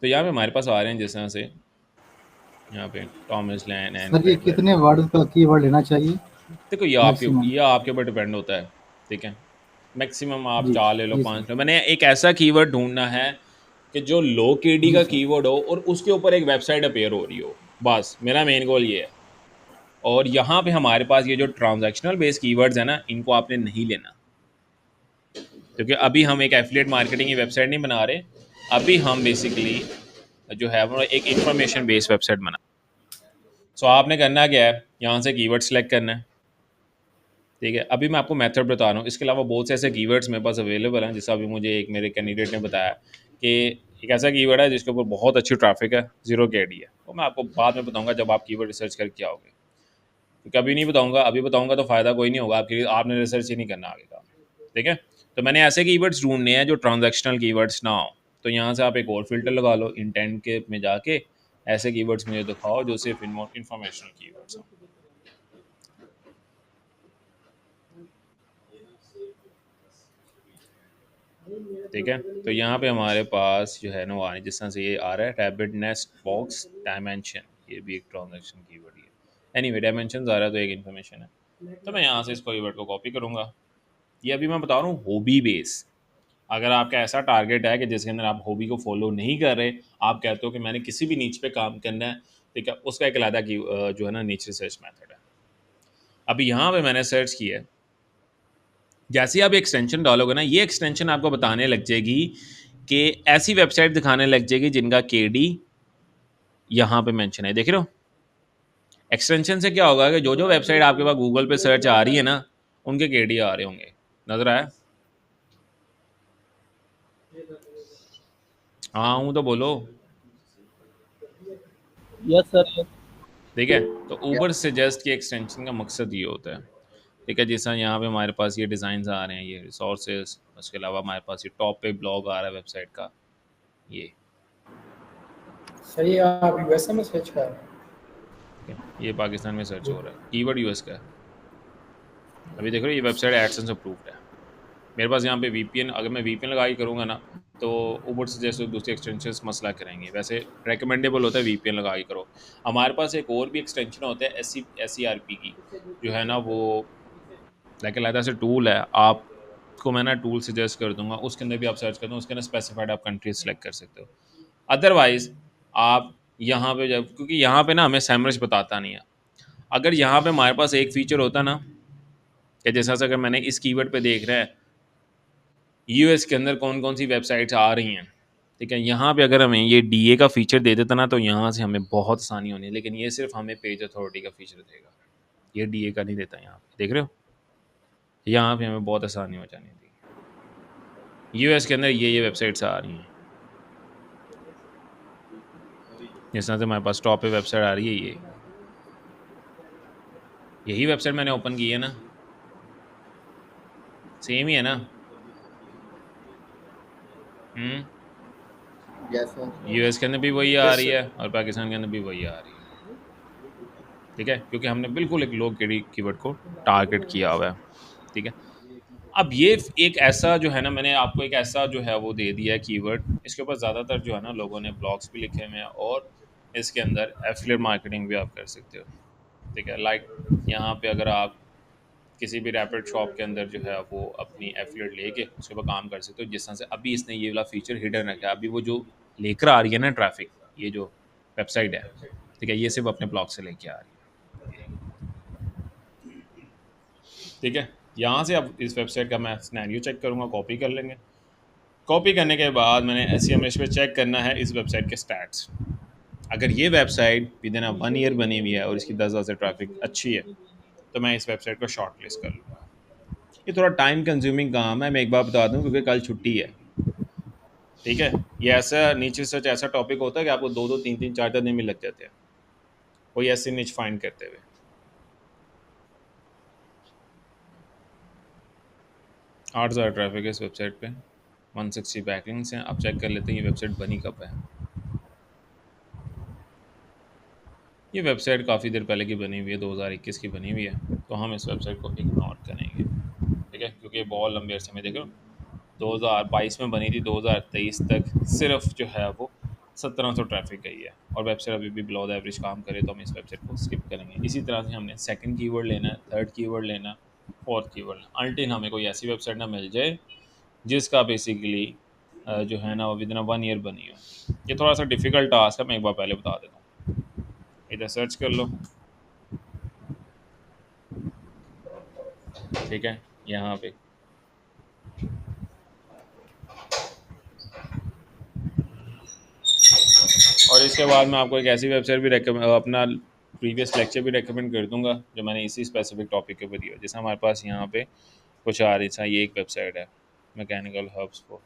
[SPEAKER 1] तो यहाँ पे हमारे पास आ रहे हैं जिस तरह से यहाँ पे टॉमस लैंड एंड
[SPEAKER 5] सर ये कितने वर्ड का कीवर्ड लेना चाहिए?
[SPEAKER 1] देखो ये
[SPEAKER 5] Maximum.
[SPEAKER 1] आपके ऊपर डिपेंड होता है, ठीक है। मैक्सिमम आप
[SPEAKER 5] जी
[SPEAKER 1] 4 ले लो,
[SPEAKER 5] जी
[SPEAKER 1] 5
[SPEAKER 5] सर।
[SPEAKER 1] लो। मैंने एक ऐसा कीवर्ड ढूंढना है कि जो लो केडी
[SPEAKER 5] जी
[SPEAKER 1] का
[SPEAKER 5] सर।
[SPEAKER 1] कीवर्ड हो और उसके ऊपर एक वेबसाइट अपेयर हो रही हो, बस मेरा मेन गोल ये है। और यहाँ पे हमारे पास ये जो ट्रांजैक्शनल बेस्ड कीवर्ड्स है ना, इनको आपने नहीं लेना, क्योंकि अभी हम एक एफिलिएट मार्केटिंग की वेबसाइट नहीं बना रहे, अभी हम बेसिकली जो है वो एक इंफॉर्मेशन बेस्ड वेबसाइट बना। सो आपने करना क्या है, यहाँ से कीवर्ड सेलेक्ट करना है, ठीक है। अभी मैं आपको मेथड बता रहा हूँ, इसके अलावा बहुत से ऐसे कीवर्ड्स मेरे पास अवेलेबल हैं। जैसा अभी मुझे एक मेरे कैंडिडेट ने बताया कि एक ऐसा कीवर्ड है जिसके ऊपर बहुत अच्छी ट्रैफिक है, 0 केडी है। तो मैं आपको बाद में बताऊँगा जब आप कीवर्ड रिसर्च करके आओगे, क्योंकि अभी नहीं बताऊँगा, अभी बताऊँगा तो फ़ायदा कोई नहीं होगा आपके लिए, आपने रिसर्च ही नहीं करना आगे का, ठीक है। तो मैंने ऐसे कीवर्ड्स ढूंढने हैं जो ट्रांजैक्शनल कीवर्ड्स ना हो। तो यहाँ से आप एक और फिल्टर लगा लो, इंटेंट के में जाके ऐसे कीवर्ड्स मुझे दिखाओ जो सिर्फ इंफॉर्मेशनल कीवर्ड्स हों। ठीक है। तो यहाँ पे हमारे पास जो है ना वो आ रही है, जिस तरह से ये आ रहा है रैबिट नेस्ट बॉक्स डायमेंशन, ये भी एक ट्रांजैक्शन कीवर्ड है। एनीवे डायमेंशन आ रहा है तो एक इन्फॉर्मेशन है। तो मैं यहाँ से इसको कीवर्ड को कॉपी करूँगा। ये अभी मैं बता रहा हूँ हॉबी बेस। अगर आपका ऐसा टारगेट है कि जिसके अंदर आप हॉबी को फॉलो नहीं कर रहे, आप कहते हो कि मैंने किसी भी नीच पे काम करना है, ठीक है, उसका एक अलग की जो है ना नीच रिसर्च मेथड है। अभी यहाँ पे मैंने सर्च किया है, जैसे ही आप एक्सटेंशन डालोगे ना, ये एक्सटेंशन आपको बताने लग जाएगी कि ऐसी वेबसाइट दिखाने लग जाएगी जिनका केडी यहाँ पे मेंशन है। देख रहे हो, एक्सटेंशन से क्या होगा कि जो जो वेबसाइट आपके पास गूगल पे सर्च आ रही है ना, उनके केडी आ रहे होंगे। नजर आया? हाँ हूँ तो बोलो।
[SPEAKER 6] Yes sir yes.
[SPEAKER 1] ठीक है, तो ऊबर सजेस्ट की एक्सटेंशन का मकसद ये होता है। ठीक है, जैसा यहाँ पे हमारे पास ये डिज़ाइन आ रहे हैं, ये रिसोर्सेज, उसके अलावा हमारे पास ये टॉप पे ब्लॉग आ रहा है वेबसाइट का। ये
[SPEAKER 4] सही है, आप यूएसए में सर्च कर रहे हैं।
[SPEAKER 1] ठीक है, ये पाकिस्तान में सर्च हो रहा है, कीवर्ड यूएस का है। अभी देख रहे हो, ये वेबसाइट एडसेंस अप्रूव्ड है। मेरे पास यहाँ पे वीपीएन, अगर मैं वीपीएन लगा ही करूँगा ना, तो ऊबर से जैसे दूसरे एक्सटेंशन मसला करेंगे। वैसे रेकमेंडेबल होता है वीपीएन लगा ही करो। हमारे पास एक और भी एक्सटेंशन होता है SCRP की, जो है ना वो लाइक अलग से टूल है। आपको मैं ना टूल सजेस्ट कर दूंगा, उसके अंदर भी आप सर्च कर दो, उसके अंदर स्पेसिफाइड आप कंट्री सेलेक्ट कर सकते हो। अदरवाइज आप यहाँ पे जब, क्योंकि यहाँ पे ना हमें सैमरज बताता नहीं है। अगर यहाँ पे हमारे पास एक फीचर होता ना कि जैसा अगर मैंने इस कीवर्ड पे देख रहा है यूएस के अंदर कौन कौन सी वेबसाइट्स आ रही हैं, ठीक है, यहाँ पे अगर हमें ये डीए का फीचर दे देता ना, तो यहाँ से हमें बहुत आसानी होनी है। लेकिन ये सिर्फ हमें पेज अथॉरिटी का फीचर देगा, ये डीए का नहीं देता। यहाँ पे देख रहे हो, यहाँ पे हमें बहुत आसानी हो जानी थी। यूएस के अंदर ये वेबसाइट्स आ रही हैं, जिस तरह से हमारे पास टॉप पे वेबसाइट आ रही है, ये यही वेबसाइट मैंने ओपन की है ना, सेम ही है ना।
[SPEAKER 2] Yes sir.
[SPEAKER 1] यूएस के अंदर भी वही आ रही है और पाकिस्तान के अंदर भी वही आ रही है। ठीक है, क्योंकि हमने बिल्कुल एक लो कीवर्ड को टारगेट किया हुआ है। ठीक है, अब ये एक ऐसा जो है ना, मैंने आपको एक ऐसा जो है वो दे दिया है कीवर्ड, इसके ऊपर ज़्यादातर जो है ना लोगों ने ब्लॉग्स भी लिखे हुए हैं, और इसके अंदर एफिलिएट मार्केटिंग भी आप कर सकते हो। ठीक है, लाइक यहाँ पे अगर आप किसी भी रैपिड शॉप के अंदर जो है वो अपनी एफिलिएट लेके उसके ऊपर काम कर सकते हो। जिस तरह से अभी इसने ये वाला फीचर हिडन रखा है, अभी वो जो लेकर आ रही है ना ट्रैफिक, ये जो वेबसाइट है, ठीक है, ये सिर्फ अपने ब्लॉग से लेके आ रही है। ठीक है, यहाँ से अब इस वेबसाइट का मैं सिनेरियो चेक करूँगा, कॉपी कर लेंगे। कॉपी करने के बाद मैंने SEMrush पे चेक करना है इस वेबसाइट के स्टैट्स। अगर ये वेबसाइट विद इन 1 ईयर बनी हुई है और इसकी 10,000 से ट्रैफिक अच्छी है, तो मैं इस वेबसाइट को शॉर्ट लिस्ट कर लूँगा। ये थोड़ा टाइम कंज्यूमिंग काम है, मैं एक बार बता दूँ, क्योंकि कल छुट्टी है। ठीक है, ये ऐसा नीचे सच ऐसा टॉपिक होता है कि आपको 2-2, 3-3, 4-4 दिन में लग जाते हैं कोई ऐसी निच फाइंड करते हुए। 8,000 ट्रैफिक है इस वेबसाइट पे, 160 बैकलिंक्स हैं। अब चेक कर लेते हैं ये वेबसाइट बनी कब है। ये वेबसाइट काफ़ी देर पहले की बनी हुई है, 2021 की बनी हुई है, तो हम इस वेबसाइट को इग्नोर करेंगे। ठीक है, क्योंकि ये बहुत लंबे अरसे में, देखो 2022 में बनी थी, 2023 तक सिर्फ जो है वो 1700 ट्रैफिक गई है, और वेबसाइट अभी भी बिलो द एवरेज काम करे, तो हम इस वेबसाइट को स्किप करेंगे। इसी तरह से हमने सेकंड कीवर्ड लेना है, थर्ड कीवर्ड लेना है, फोर्थ कीवर्ड, अल्टिल हमें कोई ऐसी वेबसाइट ना मिल जाए जिसका बेसिकली जो है ना वो विद इन 1 ईयर बनी हो। ये थोड़ा सा डिफ़िकल्ट टास्क है, मैं एक बार पहले बता देता हूँ। इधर सर्च कर लो। ठीक है, यहाँ पे और इसके बाद मैं आपको एक ऐसी वेबसाइट भी अपना प्रीवियस लेक्चर भी रेकमेंड कर दूंगा जो मैंने इसी स्पेसिफिक टॉपिक के ऊपर दिया। जैसे हमारे पास यहाँ पे कुछ आ रही था, ये एक वेबसाइट है मैकेनिकल हब्स को,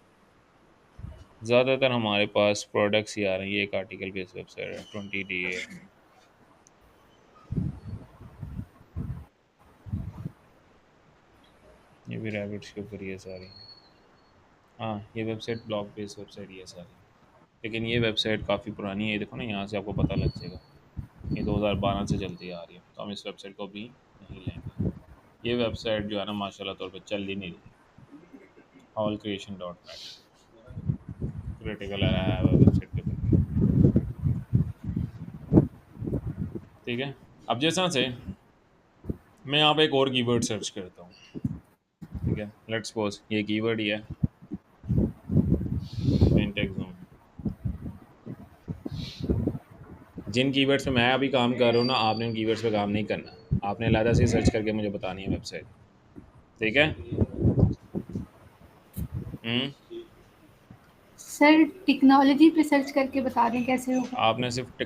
[SPEAKER 1] ज़्यादातर हमारे पास प्रोडक्ट्स ही आ रहे हैं। ये एक आर्टिकल बेस्ड वेबसाइट है, 20DA। ये भी रैबिट्स के ऊपर ये सारी, हाँ ये वेबसाइट ब्लॉग बेस्ड वेबसाइट ये सारी, लेकिन ये वेबसाइट काफ़ी पुरानी है। ये देखो ना, यहाँ से आपको पता लग जाएगा ये 2012 से चलती आ रही है, तो हम इस वेबसाइट को भी नहीं लेंगे। ये वेबसाइट जो है ना माशाल्लाह तौर पे चल ही नहीं रही। allcreation.net क्रिटिकल है वेबसाइट के ऊपर। ठीक है, अब जैसा से मैं यहाँ पे एक और कीवर्ड सर्च करता हूँ। ठीक है, लेट्स सपोज ये कीवर्ड ही है फिनटेक ज़ोन। जिन कीवर्ड्स पे मैं अभी काम कर रहा हूँ ना, आपने उन कीवर्ड्स पे काम नहीं करना। आपने अलहदा से सर्च करके मुझे बतानी है वेबसाइट, ठीक है।
[SPEAKER 7] सर टेक्नोलॉजी पे सर्च करके बता दें कैसे होगा।
[SPEAKER 1] आपने सिर्फ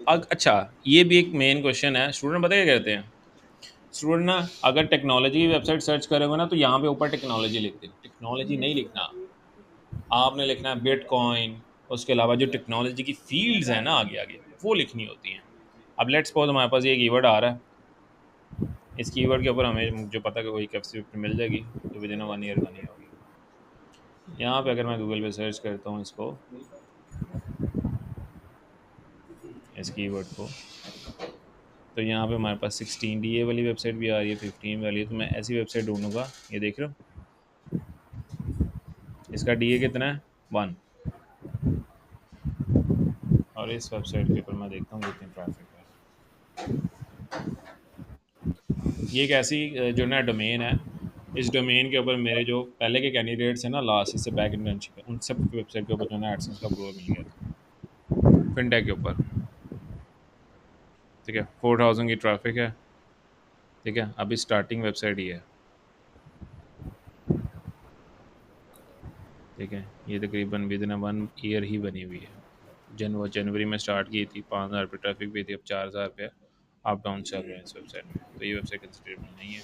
[SPEAKER 1] अच्छा, ये भी एक मेन क्वेश्चन है। स्टूडेंट पता क्या कहते हैं, स्टूडेंट ना अगर टेक्नोलॉजी की वेबसाइट सर्च करोगे ना तो यहाँ पे ऊपर टेक्नोलॉजी लिख दे। टेक्नोलॉजी नहीं लिखना, आपने लिखना है बिटकॉइन, उसके अलावा जो टेक्नोलॉजी की फील्ड्स हैं ना आगे आगे वो लिखनी होती हैं। अब लेट्स सपोज हमारे पास ये कीवर्ड आ रहा है, इस कीवर्ड के ऊपर हमें जो पता है कोई कैप्सिटी मिल जाएगी जो विद इन 1 ईयर बनी होगी। यहाँ पे अगर मैं गूगल पे सर्च करता हूँ इसको, इस कीवर्ड को, तो यहाँ पे हमारे पास 16 DA वाली वेबसाइट भी आ रही है, 15 वाली है। तो मैं ऐसी वेबसाइट ढूंढूंगा, ये देख रहे हो इसका DA कितना है 1, और इस वेबसाइट के ऊपर मैं देखता हूँ कितनी ट्रैफिक है। ये एक ऐसी जो ना डोमेन है, इस डोमेन के ऊपर मेरे जो पहले के कैंडिडेट्स हैं ना, लास्ट इससे बैक इंटर्नशिप है, उन सब वेबसाइट के ऊपर जो है एडसेंस का अप्रूवल मिल गया था फिनटेक के ऊपर, ठीक है। 4000 की ट्रैफिक है, ठीक है। अभी स्टार्टिंग वेबसाइट ही है, ठीक है। ये तकरीबन विद इन 1 ईयर ही बनी हुई है। जनवरी में स्टार्ट की थी, 5000 पे ट्रैफिक भी थी, अब 4000 पे अप डाउन चल रहे हैं इस वेबसाइट में। तो ये वेबसाइट कंसिडरेबल नहीं है,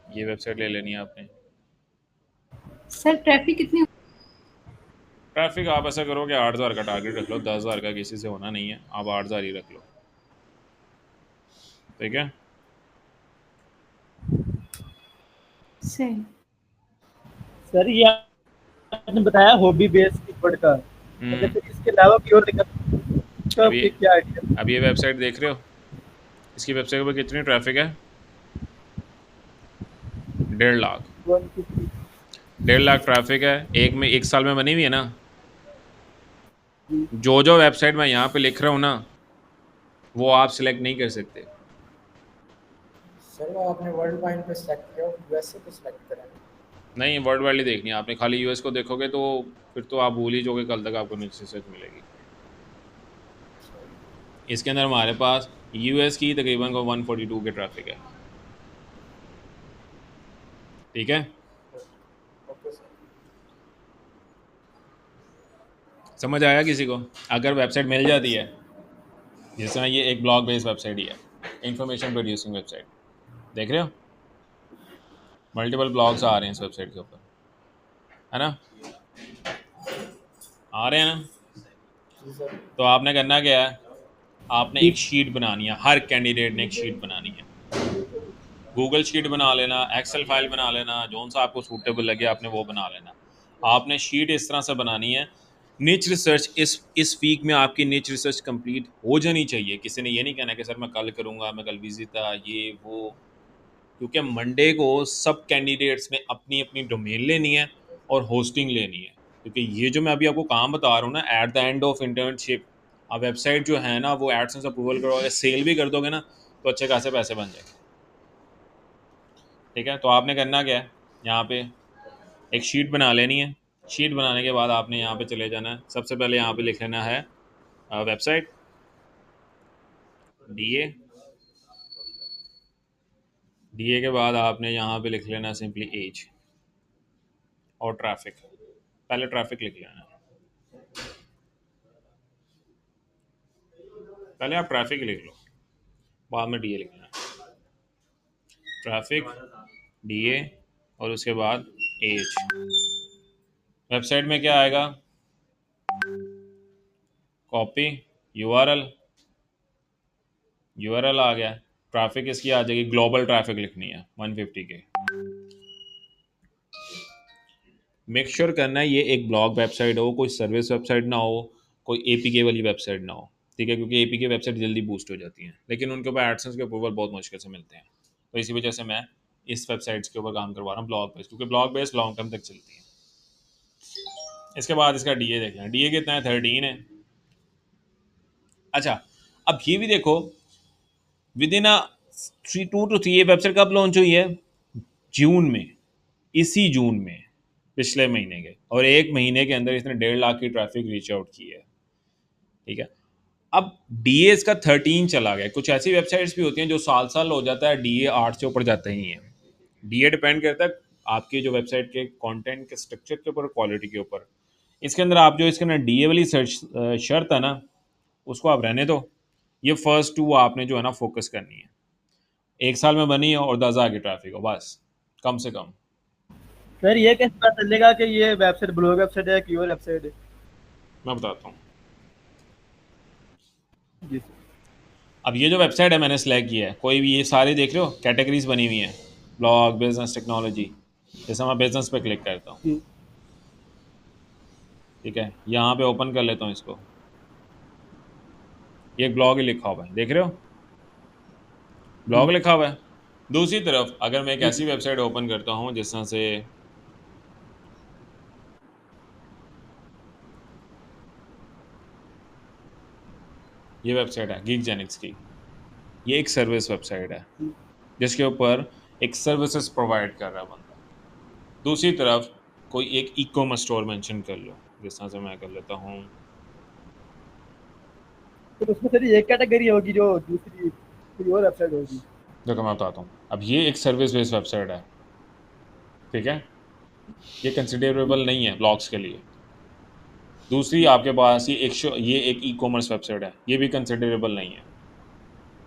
[SPEAKER 1] ये वेबसाइट ले लेनी है आपने।
[SPEAKER 7] सर ट्रैफिक कितनी।
[SPEAKER 1] ट्रैफिक आप ऐसा करो कि 8000 का टारगेट रख लो, 10,000 का किसी से होना नहीं है, आप 8000 ही रख लो, ठीक है।
[SPEAKER 7] सही।
[SPEAKER 6] सर ये आपने बताया हॉबी बेस्ड कीवर्ड का, अगर फिर इसके अलावा कोई और दिक्कत तो आपकी क्या आइडिया?
[SPEAKER 1] अब ये वेबसाइट देख रहे हो, इसकी वेबसाइट पर कितनी ट्रैफिक है, 1.5 लाख,
[SPEAKER 6] 150।
[SPEAKER 1] 1.5 लाख ट्रैफिक है। एक साल में बनी हुई है ना। जो वेबसाइट मैं यहाँ पे लिख रहा हूँ ना वो आप सिलेक्ट नहीं कर सकते।
[SPEAKER 4] सर वो आपने वर्ल्ड वाइड पे सेलेक्ट किया, यूएसए पे सेलेक्ट करें।
[SPEAKER 1] नहीं, वर्ल्ड वाइड देखनी है आपने, खाली यूएस को देखोगे तो फिर तो आप भूल ही जाओगे, कल तक आपको नीचे सर्च मिलेगी। इसके अंदर हमारे पास यूएस की तकरीबन को 142 के ट्रैफिक है, ठीक है।
[SPEAKER 4] Okay sir.
[SPEAKER 1] समझ आया किसी को? अगर वेबसाइट मिल जाती है, जिस तरह ये एक ब्लॉग बेस्ड वेबसाइट ही है, इंफॉर्मेशन प्रोड्यूसिंग वेबसाइट, देख रहे हो मल्टीपल ब्लॉग्स आ रहे हैं इस वेबसाइट के ऊपर, है ना, आ रहे हैं ना।
[SPEAKER 4] जी सर।
[SPEAKER 1] तो आपने करना क्या है, आपने एक शीट बनानी है, हर कैंडिडेट ने एक शीट बनानी है। गूगल शीट बना लेना, एक्सेल फाइल बना लेना, जो सा आपको सूटेबल लगे आपने वो बना लेना। आपने शीट इस तरह से बनानी है, निच रिसर्च इस वीक में आपकी निच रिसर्च कंप्लीट हो जानी चाहिए। किसी ने ये नहीं कहना कि सर मैं कल करूँगा, मैं कल बिजी था, ये वो, क्योंकि मंडे को सब कैंडिडेट्स ने अपनी अपनी डोमेन लेनी है और होस्टिंग लेनी है। क्योंकि ये जो मैं अभी आपको काम बता रहा हूँ ना, at the end of internship आप वेबसाइट जो है ना वो एडसेंस अप्रूवल करोगे, सेल भी कर दोगे ना तो अच्छे खासे पैसे बन जाएंगे, ठीक है। तो आपने करना क्या है, यहाँ पे एक शीट बना लेनी है। शीट बनाने के बाद आपने यहाँ पे चले जाना है, सबसे पहले यहाँ पे लिख लेना है वेबसाइट DA। DA के बाद आपने यहाँ पे लिख लेना सिंपली एज और ट्रैफिक। पहले ट्रैफिक लिख लेना है, पहले आप ट्रैफिक लिख लो, बाद में DA लिखना है। ट्रैफिक, DA और उसके बाद एज। वेबसाइट में क्या आएगा, कॉपी, यूआरएल आ गया। ट्रैफिक इसकी आ जाएगी, ग्लोबल ट्रैफिक लिखनी है 150 के। मेक श्योर करना है ये एक ब्लॉग वेबसाइट हो, कोई सर्विस वेबसाइट ना हो, कोई एपीके वाली वेबसाइट ना हो, ठीक है। क्योंकि एपीके वेबसाइट जल्दी बूस्ट हो जाती हैं, लेकिन उनके ऊपर एडसेंस के अप्रूवल बहुत मुश्किल से मिलते हैं। तो इसी वजह से मैं इस वेबसाइट्स के ऊपर काम करवा रहा हूँ, ब्लॉग बेस्ड, क्योंकि ब्लॉग बेस्ड लॉन्ग टर्म तक चलती है। इसके बाद इसका DA देखना है, DA कितना है, 13 है। अच्छा, अब ये भी देखो, विद इन 2 to 3 ये वेबसाइट कब लॉन्च हुई है, जून में, इसी जून में, पिछले महीने के, और 1 महीने के अंदर इसने 1.5 लाख की ट्रैफिक रीच आउट की है, ठीक है। अब डीए इसका 13 चला गया। कुछ ऐसी वेबसाइट्स भी होती हैं जो साल साल हो जाता है, डीए 8 से ऊपर जाता ही है। डीए डिपेंड करता है आपकी जो वेबसाइट के कंटेंट के स्ट्रक्चर के ऊपर, क्वालिटी के ऊपर। इसके अंदर आप जो इसके अंदर डीए वाली सर्च शर्त है ना, उसको आप रहने दो। ये फर्स्ट 2 आपने जो है ना फोकस करनी है। 1 साल में बनी है और 10,000 की ट्रैफिक हो, बस कम से कम।
[SPEAKER 6] सर ये कैसे पता चलेगा कि ये वेबसाइट ब्लॉग वेबसाइट है कि और वेबसाइट है?
[SPEAKER 1] मैं बताता हूँ।
[SPEAKER 6] जी सर।
[SPEAKER 1] अब ये जो वेबसाइट है मैंने सेलेक्ट किया है, कोई भी, ये सारे देख रहे हो कैटेगरीज बनी हुई हैं, ब्लॉग, बिजनेस, टेक्नोलॉजी। जैसे मैं बिजनेस पे क्लिक करता हूँ,
[SPEAKER 6] जी
[SPEAKER 1] ठीक है, यहाँ पे ओपन कर लेता हूँ इसको। ये एक ब्लॉग ही लिखा हुआ है, देख रहे हो, ब्लॉग लिखा हुआ है। दूसरी तरफ अगर मैं एक ऐसी वेबसाइट ओपन करता हूँ जिस तरह से ये वेबसाइट है गीकजेनिक्स की, ये एक सर्विस वेबसाइट है जिसके ऊपर एक सर्विसेज प्रोवाइड कर रहा है बंदा। दूसरी तरफ कोई एक ई कॉमर्स स्टोर मेंशन कर लो, जिस तरह से मैं कर लेता हूँ।
[SPEAKER 6] तो उसमें सर एक कैटेगरी होगी जो दूसरी कोई और वेबसाइट होगी।
[SPEAKER 1] देखो मैं बताता हूँ। अब ये एक सर्विस बेस्ड वेबसाइट है, ठीक है, ये कंसिडरेबल नहीं है ब्लॉग्स के लिए। दूसरी आपके पास ये एक ई कॉमर्स वेबसाइट है, ये भी कंसिडरेबल नहीं है,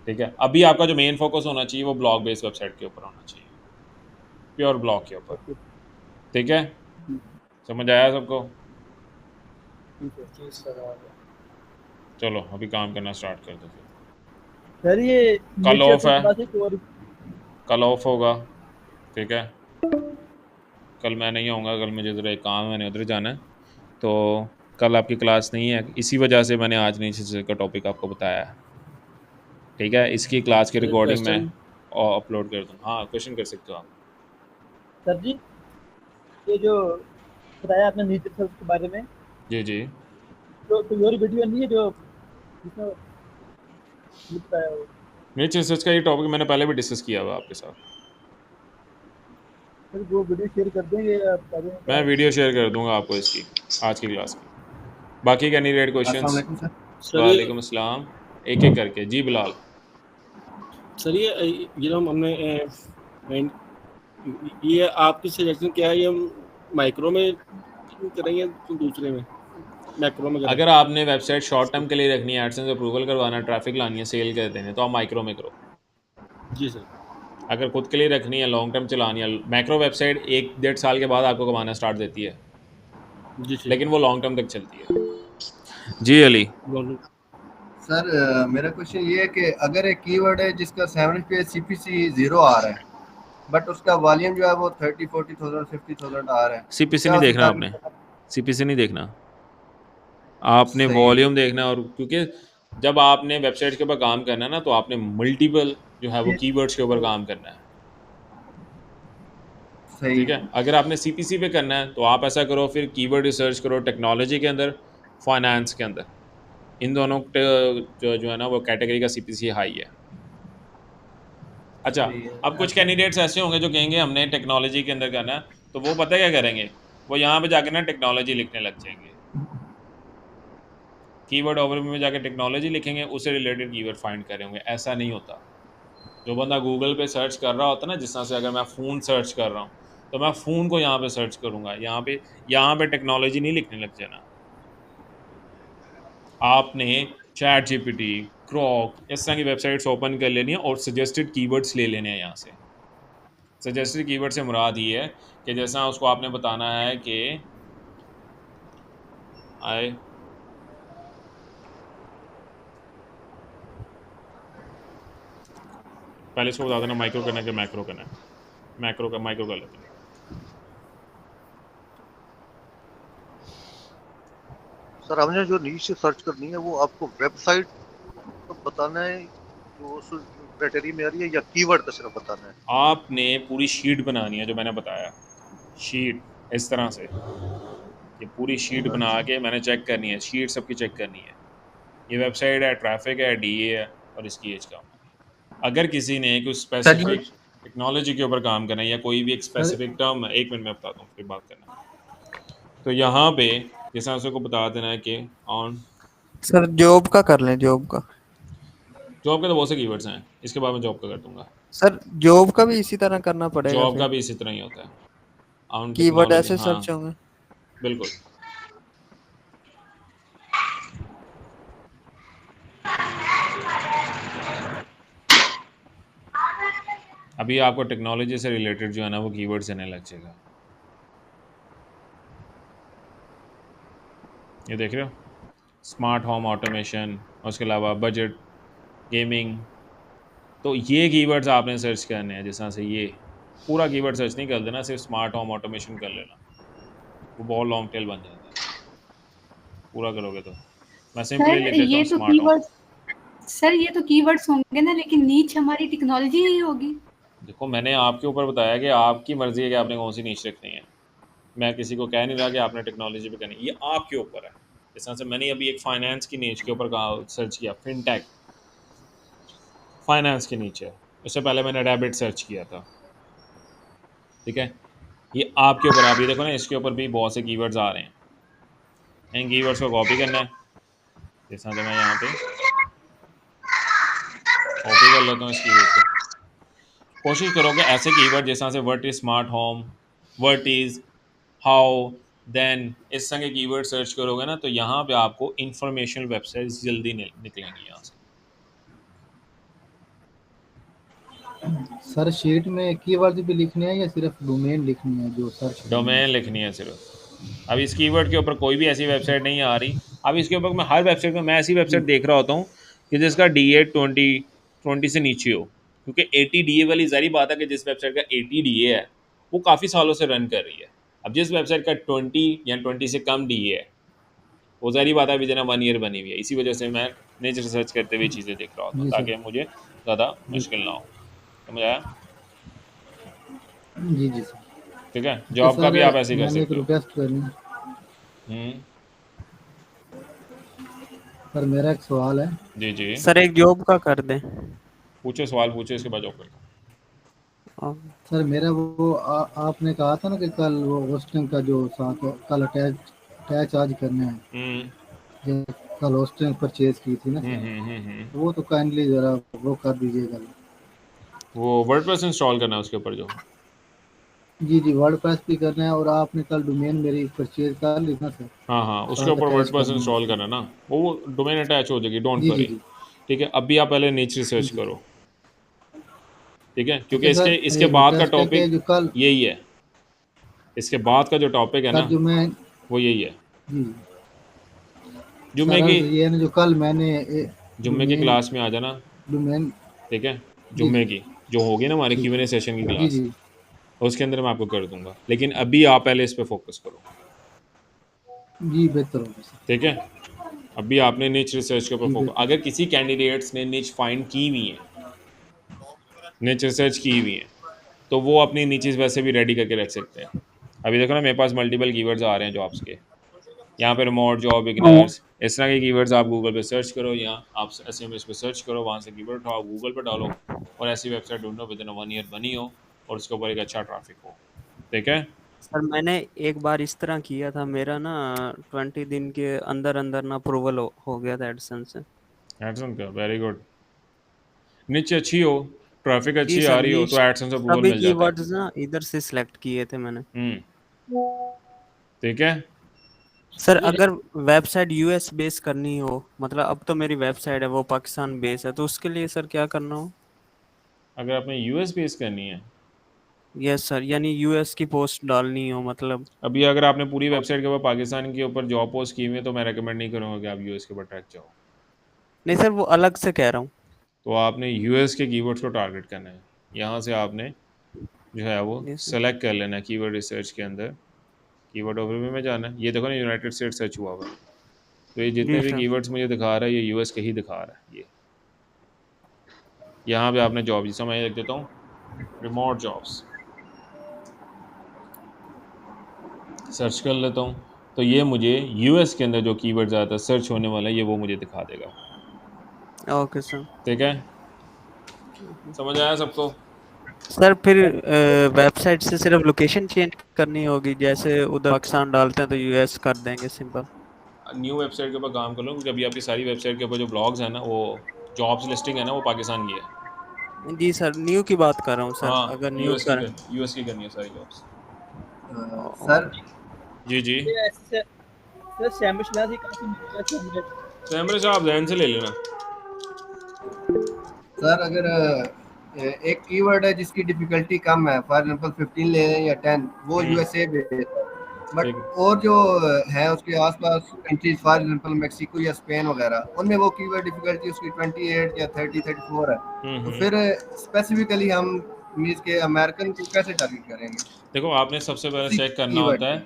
[SPEAKER 1] ठीक है। अभी आपका जो मेन फोकस होना चाहिए वो ब्लॉग बेस्ड वेबसाइट के ऊपर होना चाहिए, प्योर ब्लॉग के ऊपर,
[SPEAKER 6] ओके
[SPEAKER 1] ठीक है। समझ आया सबको?
[SPEAKER 4] जी सर आ गया।
[SPEAKER 1] चलो अभी काम करना स्टार्ट कर दो फिर।
[SPEAKER 6] सर ये
[SPEAKER 1] कल
[SPEAKER 6] नीचे
[SPEAKER 1] ऑफ
[SPEAKER 6] से
[SPEAKER 1] है,
[SPEAKER 6] थोड़ा सा और
[SPEAKER 1] कल ऑफ होगा, ठीक है। कल मैं नहीं आऊँगा, कल मुझे ज़रा एक काम है, मैंने उधर जाना है, तो कल आपकी क्लास नहीं है। इसी वजह से मैंने आज नहीं चीज़ का टॉपिक आपको बताया है, ठीक है। इसकी क्लास की
[SPEAKER 8] सर
[SPEAKER 1] रिकॉर्डिंग मैं
[SPEAKER 8] क्वेश्चन
[SPEAKER 1] अपलोड कर दूँ। हाँ, क्वेश्चन कर सकते हो आप।
[SPEAKER 6] सर जी ये जो बताया आपने नीचे से उसके बारे में,
[SPEAKER 1] जी जी,
[SPEAKER 6] तो कोई और वीडियो नहीं है जो जिसमें ये बताया हो?
[SPEAKER 1] मेरे रिसर्च का ये टॉपिक मैंने पहले भी डिस्कस किया हुआ आपके साथ।
[SPEAKER 6] सर वो वीडियो शेयर कर देंगे या बता देंगे क्या?
[SPEAKER 1] मैं वीडियो शेयर कर दूंगा आपको इसकी, आज की क्लास की। बाकी कैंडिडेट
[SPEAKER 2] अस्सलाम
[SPEAKER 1] क्वेश्चंस?
[SPEAKER 2] वालेकुम सर।
[SPEAKER 8] सर
[SPEAKER 1] वालेकुम अस्सलाम। एक एक करके। जी बिलाल।
[SPEAKER 8] सर ये जो हमने ये आपकी सजेशन क्या है, ये हम माइक्रो में करेंगे तो दूसरे में मैक्रो में करें?
[SPEAKER 1] अगर आपने वेबसाइट शॉर्ट टर्म के लिए रखनी है, एडसेंस अप्रूवल करवाना, ट्रैफिक लानी है, सेल कर देने, तो आप माइक्रो में करो।
[SPEAKER 8] जी सर।
[SPEAKER 1] अगर खुद के लिए रखनी है, लॉन्ग टर्म चलानी है, मैक्रो वेबसाइट 1-1.5 साल के बाद आपको कमाना स्टार्ट देती है,
[SPEAKER 8] जी ठीक।
[SPEAKER 1] लेकिन वो लॉन्ग टर्म तक चलती है। जी अली।
[SPEAKER 2] सर मेरा क्वेश्चन ये है कि अगर एक कीवर्ड है जिसका 70 पे सीपीसी 0 आ रहा है, बट उसका वॉल्यूम जो है वो 30-40,000 50,000 आ रहा है,
[SPEAKER 1] सीपीसी
[SPEAKER 2] क्या
[SPEAKER 1] नहीं
[SPEAKER 2] उसे
[SPEAKER 1] देखना
[SPEAKER 2] टारगेट
[SPEAKER 1] आपने,
[SPEAKER 2] करना?
[SPEAKER 1] सीपीसी नहीं देखना आपने,
[SPEAKER 2] सही।
[SPEAKER 1] वॉल्यूम देखना। और क्योंकि जब आपने वेबसाइट के ऊपर काम करना है ना, तो आपने मल्टीपल जो है वो कीवर्ड्स के ऊपर काम करना है,
[SPEAKER 2] सही।
[SPEAKER 1] ठीक है। अगर आपने सीपीसी पे करना है तो आप ऐसा करो, फिर कीवर्ड रिसर्च करो टेक्नोलॉजी के अंदर, फाइनेंस के अंदर, इन दोनों जो है ना वो कैटेगरी का सीपीसी हाई है। अच्छा,
[SPEAKER 2] सही है।
[SPEAKER 1] अब कुछ कैंडिडेट्स ऐसे होंगे जो कहेंगे हमने टेक्नोलॉजी के अंदर करना है, तो वो पता है क्या करेंगे, वो यहाँ पे जाकर ना टेक्नोलॉजी लिखने लग जाएंगे, कीवर्ड ओवरव्यू में जाकर टेक्नोलॉजी लिखेंगे, उससे रिलेटेड कीवर्ड फाइंड करेंगे। ऐसा नहीं होता। जो बंदा गूगल पे सर्च कर रहा होता है ना, जिस तरह से अगर मैं फ़ोन सर्च कर रहा हूँ, तो मैं फ़ोन को यहाँ पे सर्च करूँगा, यहाँ पे टेक्नोलॉजी नहीं लिखने लग जाना। आपने चैट जीपीटी, ग्रॉक, इस तरह की वेबसाइट्स ओपन कर लेनी है और सजेस्टेड कीवर्ड्स ले लेने हैं यहाँ से। सजेस्टेड कीवर्ड से मुराद ये है कि जैसा उसको आपने बताना है कि आई पहले इसको बता देना माइक्रो करना है कि मैक्रो करना है। मैक्रो कर लेते हैं।
[SPEAKER 3] सर हमने जो नीचे सर्च करनी है वो आपको वेबसाइट तो बताना है जो उस क्राइटेरिया में आ रही है, या कीवर्ड का सिर्फ बताना है?
[SPEAKER 1] आपने पूरी शीट बनानी है, जो मैंने बताया, शीट इस तरह से, ये पूरी शीट बना के मैंने चेक करनी है, शीट सबकी चेक करनी है। ये वेबसाइट है, ट्रैफिक है, डीए है और इसकी एज का। अगर किसी ने कुछ स्पेसिफिक टेक्नोलॉजी के ऊपर काम करना है या कोई भी एक स्पेसिफिक टर्म है, 1 मिनट में बताता हूँ फिर बात करना, तो यहाँ पे जैसा उसको बता देना है कि ऑन
[SPEAKER 9] सर जॉब का कर लें, जॉब का।
[SPEAKER 1] जॉब के तो बहुत से कीवर्ड्स हैं, इसके बाद मैं जॉब का कर दूंगा।
[SPEAKER 9] सर जॉब का भी इसी तरह करना पड़ेगा
[SPEAKER 1] जॉब का
[SPEAKER 9] फिर?
[SPEAKER 1] भी इसी तरह ही होता है, ऑन
[SPEAKER 9] कीवर्ड
[SPEAKER 1] टेक्नोलॉजी।
[SPEAKER 9] ऐसे
[SPEAKER 1] हाँ
[SPEAKER 9] सर्च होंगे?
[SPEAKER 1] बिल्कुल। अभी आपको टेक्नोलॉजी से रिलेटेड जो है ना वो कीवर्ड्स आने लग जाएगा। ये देख रहे हो, स्मार्ट होम ऑटोमेशन, उसके अलावा बजट, गेमिंग। तो ये कीवर्ड्स आपने सर्च करने हैं, जैसा से ये पूरा कीवर्ड सर्च नहीं कर देना, सिर्फ स्मार्ट होम ऑटोमेशन कर लेना, वो बहुत लॉन्ग टेल बन जाता है पूरा करोगे तो। मैं सिंपली
[SPEAKER 7] सर
[SPEAKER 1] लिख देता
[SPEAKER 7] ये
[SPEAKER 1] हूँ
[SPEAKER 7] तो
[SPEAKER 1] स्मार्ट होम।
[SPEAKER 7] सर ये तो कीवर्ड्स होंगे ना, लेकिन नीच हमारी टेक्नोलॉजी ही होगी।
[SPEAKER 1] देखो मैंने आपके ऊपर बताया कि आपकी मर्जी है कि आपने कौन सी नीच रखनी है। मैं किसी को कह नहीं रहा कि आपने टेक्नोलॉजी पे करनी है, ये आपके ऊपर है। जिस तरह से मैंने अभी एक फाइनेंस की नीच के ऊपर कहा सर्च किया, फिनटेक फाइनेंस के नीचे, उससे पहले मैंने डेबिट सर्च किया था। ठीक है, ये आपके ऊपर, आप ये देखो ना, इसके ऊपर भी बहुत से कीवर्ड्स आ रहे हैं। इन कीवर्ड्स को कॉपी करना है, जिस तरह से मैं यहाँ पे कॉपी कर लेता हूँ इस कीवर्ड को। कोशिश करोगे ऐसे कीवर्ड जैसा से what is smart home, what is, how, then, इस तरह के कीवर्ड सर्च करोगे ना, तो यहाँ पे आपको इंफॉर्मेशनल वेबसाइट्स जल्दी निकलेंगी यहाँ से।
[SPEAKER 5] सर शीट में कीवर्ड भी लिखने हैं या सिर्फ डोमेन लिखनी है जो सर्च?
[SPEAKER 1] डोमेन लिखनी है सिर्फ। अब इस कीवर्ड के ऊपर कोई भी ऐसी वेबसाइट नहीं आ रही। अब इसके ऊपर मैं हर वेबसाइट में, मैं ऐसी वेबसाइट देख रहा होता हूँ कि जिसका DA 20 से नीचे हो, क्योंकि 80 DA वाली ज़ाहिर बात है कि जिस वेबसाइट का 80 DA है वो काफ़ी सालों से रन कर रही है। अब जिस वेबसाइट का 20 या 20 से कम DA है वो ज़ाहिर बात है अभी जना 1 ईयर बनी हुई है। इसी वजह से मैं नेचर रिसर्च करते हुए चीज़ें देख रहा होता हूँ
[SPEAKER 5] जी सर।
[SPEAKER 1] ताकि मुझे ज़्यादा मुश्किल ना हो। समझ आया?
[SPEAKER 5] जी जी सर।
[SPEAKER 1] ठीक है,
[SPEAKER 5] तो
[SPEAKER 1] जॉब का
[SPEAKER 5] सर
[SPEAKER 1] भी आप ऐसे ही कर
[SPEAKER 5] मैंने एक
[SPEAKER 1] सकते हो।
[SPEAKER 5] रिक्वेस्ट करनी है।
[SPEAKER 1] हम्म,
[SPEAKER 5] सर मेरा एक सवाल है।
[SPEAKER 1] जी जी
[SPEAKER 9] सर एक जॉब का कर दें।
[SPEAKER 1] पूछो, सवाल पूछो, इसके बाद जॉब करता हूँ।
[SPEAKER 5] सर मेरा वो आपने कहा था ना कि कल वो होस्टिंग का जो साथ कल अटैच आज करना है, जो कल होस्टिंग परचेज की थी ना सर, वो तो काइंडली ज़रा वो कर दीजिएगा।
[SPEAKER 1] वो वर्डप्रेस इंस्टॉल करना है उसके ऊपर जो।
[SPEAKER 5] जी जी वर्डप्रेस भी करना है और आपने कल डोमेन मेरी परचेज कर ली ना सर।
[SPEAKER 1] हाँ हाँ, उसके
[SPEAKER 5] साथ
[SPEAKER 1] ऊपर
[SPEAKER 5] attach
[SPEAKER 1] वर्डप्रेस
[SPEAKER 5] करना है।
[SPEAKER 1] इंस्टॉल करना ना, वो डोमेन अटैच हो जाएगी, डोंट
[SPEAKER 5] जी जी
[SPEAKER 1] वरी।
[SPEAKER 5] जी
[SPEAKER 1] ठीक है, अभी आप पहले नीच रिसर्च
[SPEAKER 5] जी।
[SPEAKER 1] करो। ठीक है,
[SPEAKER 5] ठीक
[SPEAKER 1] क्योंकि
[SPEAKER 5] है सर,
[SPEAKER 1] इसके बाद का
[SPEAKER 5] रिक्वेस्ट है कि
[SPEAKER 1] टॉपिक
[SPEAKER 5] जो कल
[SPEAKER 1] यही है। इसके बाद का जो टॉपिक है
[SPEAKER 5] सर
[SPEAKER 1] ना
[SPEAKER 5] जो मैं
[SPEAKER 1] वो यही है।
[SPEAKER 5] जी
[SPEAKER 1] जुम्मे
[SPEAKER 5] सर
[SPEAKER 1] की
[SPEAKER 5] ये ना जो कल मैंने
[SPEAKER 1] जुम्मे की क्लास में आ जाना।
[SPEAKER 5] डोमेन
[SPEAKER 1] ठीक है,
[SPEAKER 5] जी
[SPEAKER 1] जुम्मे
[SPEAKER 5] जी
[SPEAKER 1] की जो होगी ना हमारे
[SPEAKER 5] ठीक
[SPEAKER 1] Q&A सेशन की
[SPEAKER 5] जी
[SPEAKER 1] क्लास,
[SPEAKER 5] जी
[SPEAKER 1] उसके अंदर मैं आपको कर दूंगा, लेकिन अभी आप पहले इस पे फोकस करो।
[SPEAKER 5] जी बेहतर होगा सर।
[SPEAKER 1] ठीक है, अभी आपने निच रिसर्च के ऊपर
[SPEAKER 5] जी
[SPEAKER 1] फोकस।
[SPEAKER 5] बेहतर।
[SPEAKER 1] अगर किसी कैंडिडेट्स ने निच फाइंड की हुई है, निच रिसर्च की हुई है, तो वो अपनी नीचेस वैसे भी रेडी करके रख सकते हैं। अभी देखो ना मेरे पास मल्टीपल कीवर्ड्स आ रहे हैं जॉब्स के, यहाँ पे रिमोट जॉब, बिगिनर्स, इस तरह के कीवर्ड्स आप गूगल पे सर्च करो या आप SMS पे सर्च करो, वहाँ से कीवर्ड उठाओ, गूगल पे डालो और ऐसी वेबसाइट ढूंढो विद इन 1 ईयर बनी हो और उसके ऊपर एक अच्छा ट्रैफिक हो। ठीक है,
[SPEAKER 9] सर मैंने एक बार इस तरह किया था, मेरा ना 20 दिन के अंदर अंदर ना अप्रूवल हो गया था एडसेंस से।
[SPEAKER 1] एडसन का वेरी गुड। नीचे अच्छी हो, ट्रैफिक
[SPEAKER 9] जी
[SPEAKER 1] अच्छी आ
[SPEAKER 9] सर,
[SPEAKER 1] रही हो
[SPEAKER 9] ये
[SPEAKER 1] तो एडसन अप्रूवल
[SPEAKER 9] सभी
[SPEAKER 1] मिल जाता है।
[SPEAKER 9] कीवर्ड्स ना इधर से सिलेक्ट किए थे मैंने।
[SPEAKER 1] ठीक है,
[SPEAKER 9] सर अगर वेबसाइट यूएस बेस करनी हो, मतलब अब तो मेरी वेबसाइट है वो पाकिस्तान बेस है, तो उसके लिए सर क्या करना हो?
[SPEAKER 1] अगर आपने US बेस करनी है,
[SPEAKER 9] यस सर, यानी यूएस की पोस्ट डालनी हो मतलब।
[SPEAKER 1] अभी अगर आपने पूरी वेबसाइट के ऊपर पाकिस्तान के ऊपर जॉब पोस्ट की हुई है तो मैं रेकमेंड नहीं करूँगा कि आप US के ऊपर ट्रैक जाओ।
[SPEAKER 9] नहीं सर, वो अलग से कह रहा हूँ।
[SPEAKER 1] तो आपने US के कीवर्ड्स को टारगेट करना है। यहाँ से आपने जो है वो
[SPEAKER 9] यस सर।
[SPEAKER 1] सेलेक्ट कर लेना है कीवर्ड रिसर्च के अंदर, कीवर्ड ओवरव्यू में जाना है। ये देखो ना यूनाइटेड स्टेट सर्च हुआ हुआ है, तो ये जितने
[SPEAKER 9] जी
[SPEAKER 1] भी
[SPEAKER 9] सर।
[SPEAKER 1] कीवर्ड्स मुझे दिखा रहा है ये US के ही दिखा रहा है। ये यहाँ पे आपने जॉब, जिसमें मैं लिख देता हूँ रिमोट जॉब्स, सर्च कर लेता हूँ, तो ये मुझे US के अंदर जो कीवर्ड ज़्यादातर सर्च होने वाला है ये वो मुझे दिखा देगा।
[SPEAKER 9] Okay sir.
[SPEAKER 1] ठीक है, समझ आया सबको?
[SPEAKER 9] सर फिर वेबसाइट से सिर्फ लोकेशन चेंज करनी होगी, जैसे उधर पाकिस्तान डालते हैं तो यूएस कर देंगे सिंपल।
[SPEAKER 1] न्यू वेबसाइट के ऊपर काम कर लो, क्योंकि अभी आपकी सारी वेबसाइट के ऊपर जो ब्लॉग्स हैं ना, वो जॉब्स लिस्टिंग है ना, वो पाकिस्तान की है।
[SPEAKER 9] जी सर, न्यू की बात कर रहा हूँ सर,
[SPEAKER 1] हाँ,
[SPEAKER 9] अगर न्यू कर
[SPEAKER 1] यूएस की करनी है सारी जॉब्स।
[SPEAKER 2] सर
[SPEAKER 1] जी जी,
[SPEAKER 6] सर सैमरश लाजी कहाँ से मिलेगा सैमरश?
[SPEAKER 1] सैमरश आप जहन से ले लेना।
[SPEAKER 2] सर अगर एक कीवर्ड है जिसकी डिफिकल्टी कम है, फॉर एग्जांपल 15 ले लें या 10, वो यूएसए बेस्ड है। बट
[SPEAKER 1] ठीक।
[SPEAKER 2] और जो है उसके आसपास कंट्रीज, फॉर एग्जांपल मैक्सिको या स्पेन वगैरह, उनमें वो कीवर्ड डिफिकल्टी उसकी 28 या 30 34 है। तो फिर स्पेसिफिकली हम मींस के अमेरिकन को कैसे टारगेट करेंगे?
[SPEAKER 1] देखो, आपने सबसे पहले चेक करना होता है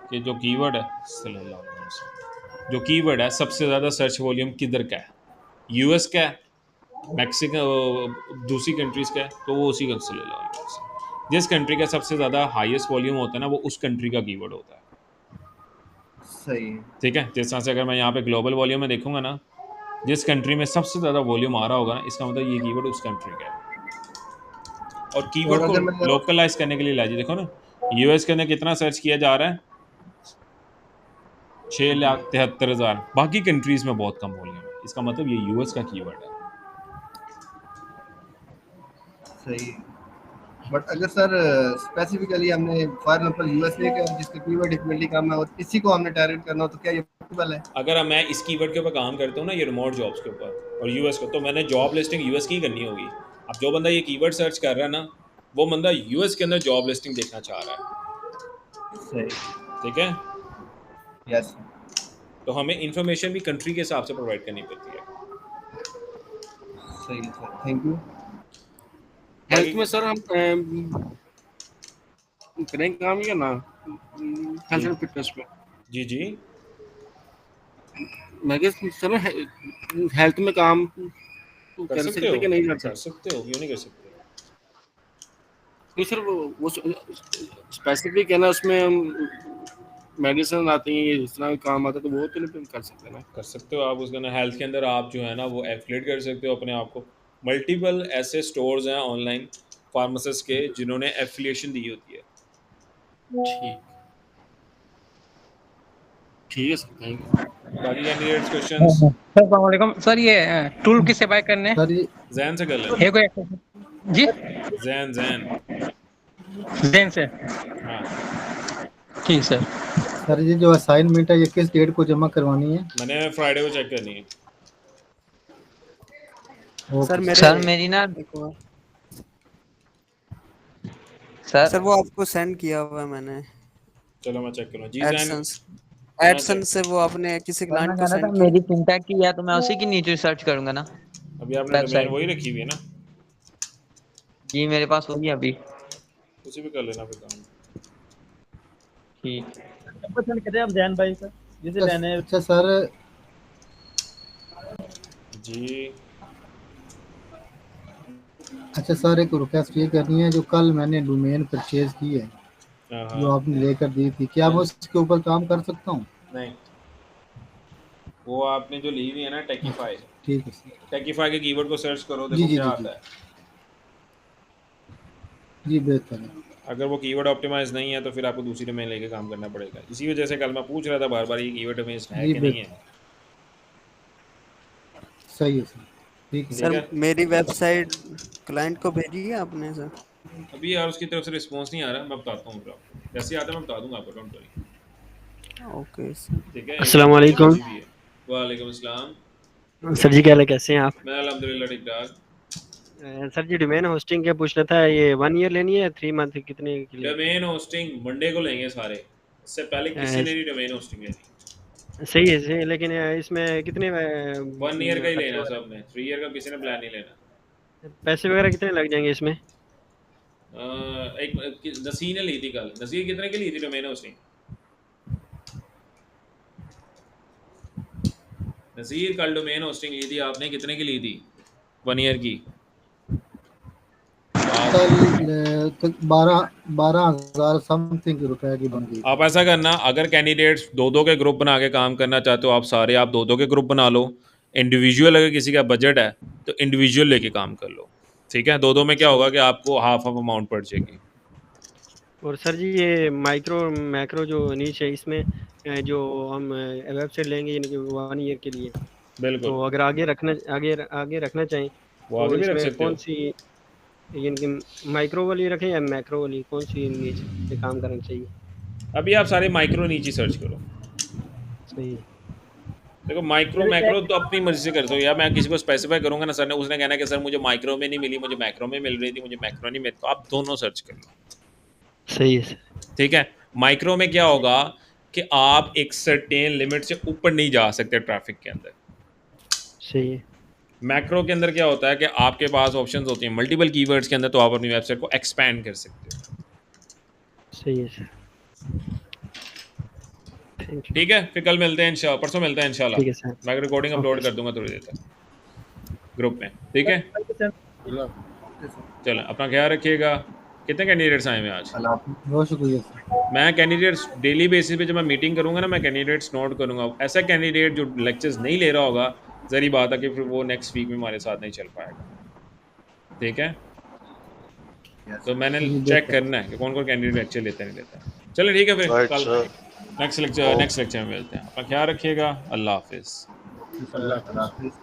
[SPEAKER 1] कि जो कीवर्ड है, सल्लल्लाहु अलैहि वसल्लम, जो कीवर्ड है सबसे ज़्यादा सर्च वॉल्यूम किधर का है, यूएस का है, मैक्सिको, दूसरी कंट्रीज़ का है, तो वो उसी का सल्लल्लाहु अलैहि वसल्लम। जिस कंट्री का सबसे ज़्यादा हाईएस्ट वॉल्यूम होता है ना, वो उस कंट्री का कीवर्ड होता है।
[SPEAKER 2] सही है।
[SPEAKER 1] ठीक है, जिस तरह से अगर मैं यहाँ पे ग्लोबल वॉल्यूम में देखूंगा ना, जिस कंट्री में सबसे ज़्यादा वॉल्यूम आ रहा होगा ना, इसका मतलब ये कीवर्ड उस कंट्री का है। और कीवर्ड
[SPEAKER 2] और
[SPEAKER 1] को
[SPEAKER 2] अगर मैं
[SPEAKER 1] लोकलाइज करने के लिए लाइए, देखो ना, यूएस के अंदर कितना सर्च किया जा रहा है, 6,73,000। बाकी कंट्रीज में बहुत कम वॉल्यूम है, इसका मतलब ये यूएस का कीवर्ड है।
[SPEAKER 2] सही है। बट अगर सर स्पेसिफिकली हमने फॉर एग्जांपल यूएसए का जिसका कीवर्ड डिफिकल्टी कम है और इसी को हमने टारगेट करना हो, तो क्या ये पॉसिबल है?
[SPEAKER 1] अगर मैं इस कीवर्ड के ऊपर काम करता हूँ ना, ये रिमोट जॉब्स के ऊपर, और यूएस को, तो मैंने जॉब लिस्टिंग यूएस की करनी होगी। अब जो बंदा ये कीवर्ड सर्च कर रहा है ना, वो बंदा यूएस के अंदर जॉब लिस्टिंग देखना चाह रहा है।
[SPEAKER 2] सही।
[SPEAKER 1] ठीक है,
[SPEAKER 2] यस।
[SPEAKER 1] तो हमें इंफॉर्मेशन भी कंट्री के हिसाब से प्रोवाइड करनी पड़ती है।
[SPEAKER 2] सही है सर, थैंक यू।
[SPEAKER 8] हेल्थ में सर हम करेंगे काम या ना, हेल्थ एंड फिटनेस में?
[SPEAKER 1] जी जी,
[SPEAKER 8] मैं कह सर हेल्थ में काम
[SPEAKER 1] कर
[SPEAKER 8] कर
[SPEAKER 1] सकते
[SPEAKER 8] सकते
[SPEAKER 1] हो,
[SPEAKER 8] कि नहीं कर
[SPEAKER 1] कर
[SPEAKER 8] सकते?
[SPEAKER 1] सकते हो, क्यों नहीं कर सकते।
[SPEAKER 8] नहीं सर, वो स्पेसिफिक है ना, उसमें मेडिसिन आती है, इस तरह का काम आता है, तो वो तो नहीं कर सकते ना?
[SPEAKER 1] कर सकते हो आप उसके अंदर। हेल्थ के अंदर आप जो है ना, वो एफिलिएट कर सकते हो अपने आप को। मल्टीपल ऐसे स्टोर्स हैं ऑनलाइन फार्मासिस्ट के, जिन्होंने एफिलिएशन दी होती है।
[SPEAKER 8] ठीक है सर, थैंक यू।
[SPEAKER 1] बाकी कैंडिडेट्स क्वेश्चंस?
[SPEAKER 10] सर अस्सलाम वालेकुम सर, ये टूल किससे बाय करने हैं?
[SPEAKER 5] सर ये
[SPEAKER 1] जैन से कर लेना।
[SPEAKER 10] है कोई जी?
[SPEAKER 1] जैन
[SPEAKER 10] जैन से।
[SPEAKER 1] हाँ,
[SPEAKER 10] ठीक सर।
[SPEAKER 5] सर ये जो असाइनमेंट है ये किस डेट को जमा करवानी है?
[SPEAKER 1] मैंने फ्राइडे को चेक करनी है।
[SPEAKER 9] सर मेरे
[SPEAKER 11] सर मेरी ना
[SPEAKER 9] सर वो आपको सेंड किया हुआ है मैंने,
[SPEAKER 1] चलो मैं चेक करूँ। जी
[SPEAKER 9] एडसेंस से वो आपने किसी
[SPEAKER 11] मैं
[SPEAKER 9] क्लाइंट को
[SPEAKER 11] कह रहा था
[SPEAKER 9] सेंड किया।
[SPEAKER 11] मेरी फिनटेक की है, तो मैं उसी की नीचे सर्च करूंगा ना।
[SPEAKER 1] अभी आपने डोमेन
[SPEAKER 11] वेबसाइट
[SPEAKER 1] वही रखी हुई है ना?
[SPEAKER 11] जी मेरे पास होगी अभी।
[SPEAKER 1] उसी पे कर लेना फिर काम।
[SPEAKER 11] ठीक।
[SPEAKER 6] पसंद करें आप जैन भाई सर, जिसे लेने हैं।
[SPEAKER 5] अच्छा सर,
[SPEAKER 1] जी
[SPEAKER 5] अच्छा सर एक रिक्वेस्ट ये करनी है, जो कल मैंने डोमेन परचेज की है,
[SPEAKER 1] हाँ।
[SPEAKER 5] जो आपने लेकर दी थी, क्या मैं उसके ऊपर काम कर सकता हूँ?
[SPEAKER 1] नहीं, वो आपने जो ली हुई है ना, टेकीफाई,
[SPEAKER 5] ठीक है सर।
[SPEAKER 1] टेकीफाई के कीवर्ड को सर्च करो,
[SPEAKER 5] जी
[SPEAKER 1] देखो
[SPEAKER 5] जी
[SPEAKER 1] क्या
[SPEAKER 5] जी
[SPEAKER 1] आता है।
[SPEAKER 5] जी बेहतर है।
[SPEAKER 1] अगर वो कीवर्ड ऑप्टिमाइज नहीं है, तो फिर आपको दूसरी डोमेन लेके काम करना पड़ेगा। इसी वजह से कल मैं पूछ रहा था बार बार, ये कीवर्ड ऑप्टिमाइज है
[SPEAKER 5] जी
[SPEAKER 1] कि नहीं है।
[SPEAKER 5] सही है सर, ठीक है।
[SPEAKER 9] सर मेरी वेबसाइट क्लाइंट को भेजी है आपने सर?
[SPEAKER 1] अभी यार उसकी तरफ से रिस्पांस नहीं आ रहा, मैं बताता हूँ फिर आपको, जैसे आता है मैं बता दूंगा आपको, डोंट वरी।
[SPEAKER 9] Okay sir.
[SPEAKER 1] ठीक है,
[SPEAKER 12] अस्सलाम वालेकुम।
[SPEAKER 1] वालेकुम अस्सलाम।
[SPEAKER 12] सर जी क्या हाल है, कैसे हैं आप?
[SPEAKER 1] मैं अल्हम्दुलिल्लाह ठीक ठाक।
[SPEAKER 12] सर जी डोमेन होस्टिंग के पूछना था, ये 1 ईयर लेनी है 3 मंथ कितने के लिए?
[SPEAKER 1] डोमेन होस्टिंग मंडे को लेंगे सारे, इससे पहले किसी ने नहीं डोमेन होस्टिंग लेनी।
[SPEAKER 12] सही है, लेकिन इसमें कितने
[SPEAKER 1] 1 ईयर का ही लेना सबने, 3 ईयर का किसी ने प्लान नहीं लेना।
[SPEAKER 12] पैसे वगैरह कितने लग जाएंगे इसमें?
[SPEAKER 1] एक नसीर ने ली थी कल। नसीर कितने की ली थी डोमेन होस्टिंग? नसीर कल डोमेन होस्टिंग ली थी आपने, कितने की ली थी 1 ईयर की?
[SPEAKER 5] कल 12,000 समथिंग रुपए की बन गई।
[SPEAKER 1] आप ऐसा करना, अगर कैंडिडेट्स दो के ग्रुप बना के काम करना चाहते हो, आप सारे आप दो के ग्रुप बना लो। इंडिविजुअल अगर किसी का बजट है तो इंडिविजुअल लेके काम कर लो। ठीक है, दो में क्या होगा कि आपको हाफ ऑफ अमाउंट पड़ जाएगी।
[SPEAKER 12] और सर जी ये माइक्रो मैक्रो जो नीच है इसमें जो हम वेबसाइट लेंगे यानी 1 ईयर के लिए,
[SPEAKER 1] बिल्कुल
[SPEAKER 12] तो अगर आगे रखना चाहें
[SPEAKER 1] वो
[SPEAKER 12] तो
[SPEAKER 1] आगे भी रख
[SPEAKER 12] इसमें
[SPEAKER 1] सकते
[SPEAKER 12] कौन
[SPEAKER 1] हो।
[SPEAKER 12] सी यानी माइक्रो वाली रखें या मैक्रो वाली, कौन सी नीच पे काम करना चाहिए?
[SPEAKER 1] अभी आप सारे माइक्रो नीचे सर्च करो।
[SPEAKER 12] सही है।
[SPEAKER 1] देखो माइक्रो मैक्रो तो अपनी मर्जी से कर दो, या मैं किसी को स्पेसिफाई करूंगा ना सर ने, उसने कहना कि सर मुझे माइक्रो में नहीं मिली, मुझे मैक्रो में मिल रही थी, मुझे मैक्रो नहीं मिली, तो आप दोनों सर्च कर लो।
[SPEAKER 12] सही है सर।
[SPEAKER 1] ठीक है। माइक्रो में क्या होगा कि आप एक सर्टेन लिमिट से ऊपर नहीं जा सकते ट्रैफिक के अंदर।
[SPEAKER 12] सही है।
[SPEAKER 1] मैक्रो के अंदर क्या होता है कि आपके पास ऑप्शंस होती हैं मल्टीपल कीवर्ड्स के अंदर, तो आप अपनी वेबसाइट को एक्सपैंड कर सकते हो।
[SPEAKER 12] सही है सर।
[SPEAKER 1] ठीक है, फिर कल मिलते हैं इंशाल्लाह, परसों मिलते हैं इंशाल्लाह।
[SPEAKER 12] ठीक है सर।
[SPEAKER 1] मैं रिकॉर्डिंग अपलोड कर दूंगा थोड़ी देर तक ग्रुप में। ठीक है, चलो अपना ख्याल रखिएगा। कितने कैंडिडेट्स आए हैं आज?
[SPEAKER 5] बहुत शुक्रिया सर।
[SPEAKER 1] मैं कैंडिडेट्स डेली बेसिस पे जब मैं मीटिंग करूंगा ना, मैं कैंडिडेट्स नोट करूंगा। ऐसा कैंडिडेट जो लेक्चर्स नहीं ले रहा होगा, जरी बात है कि फिर वो नेक्स्ट वीक में हमारे साथ नहीं चल पाएगा। ठीक है, तो मैंने चेक करना है कि कौन कौन कैंडिडेट लेक्चर लेते नहीं लेते। चलो ठीक है, फिर कल नेक्स्ट लेक्चर में मिलते हैं। अपना ख्याल रखिएगा। अल्लाह हाफिज़।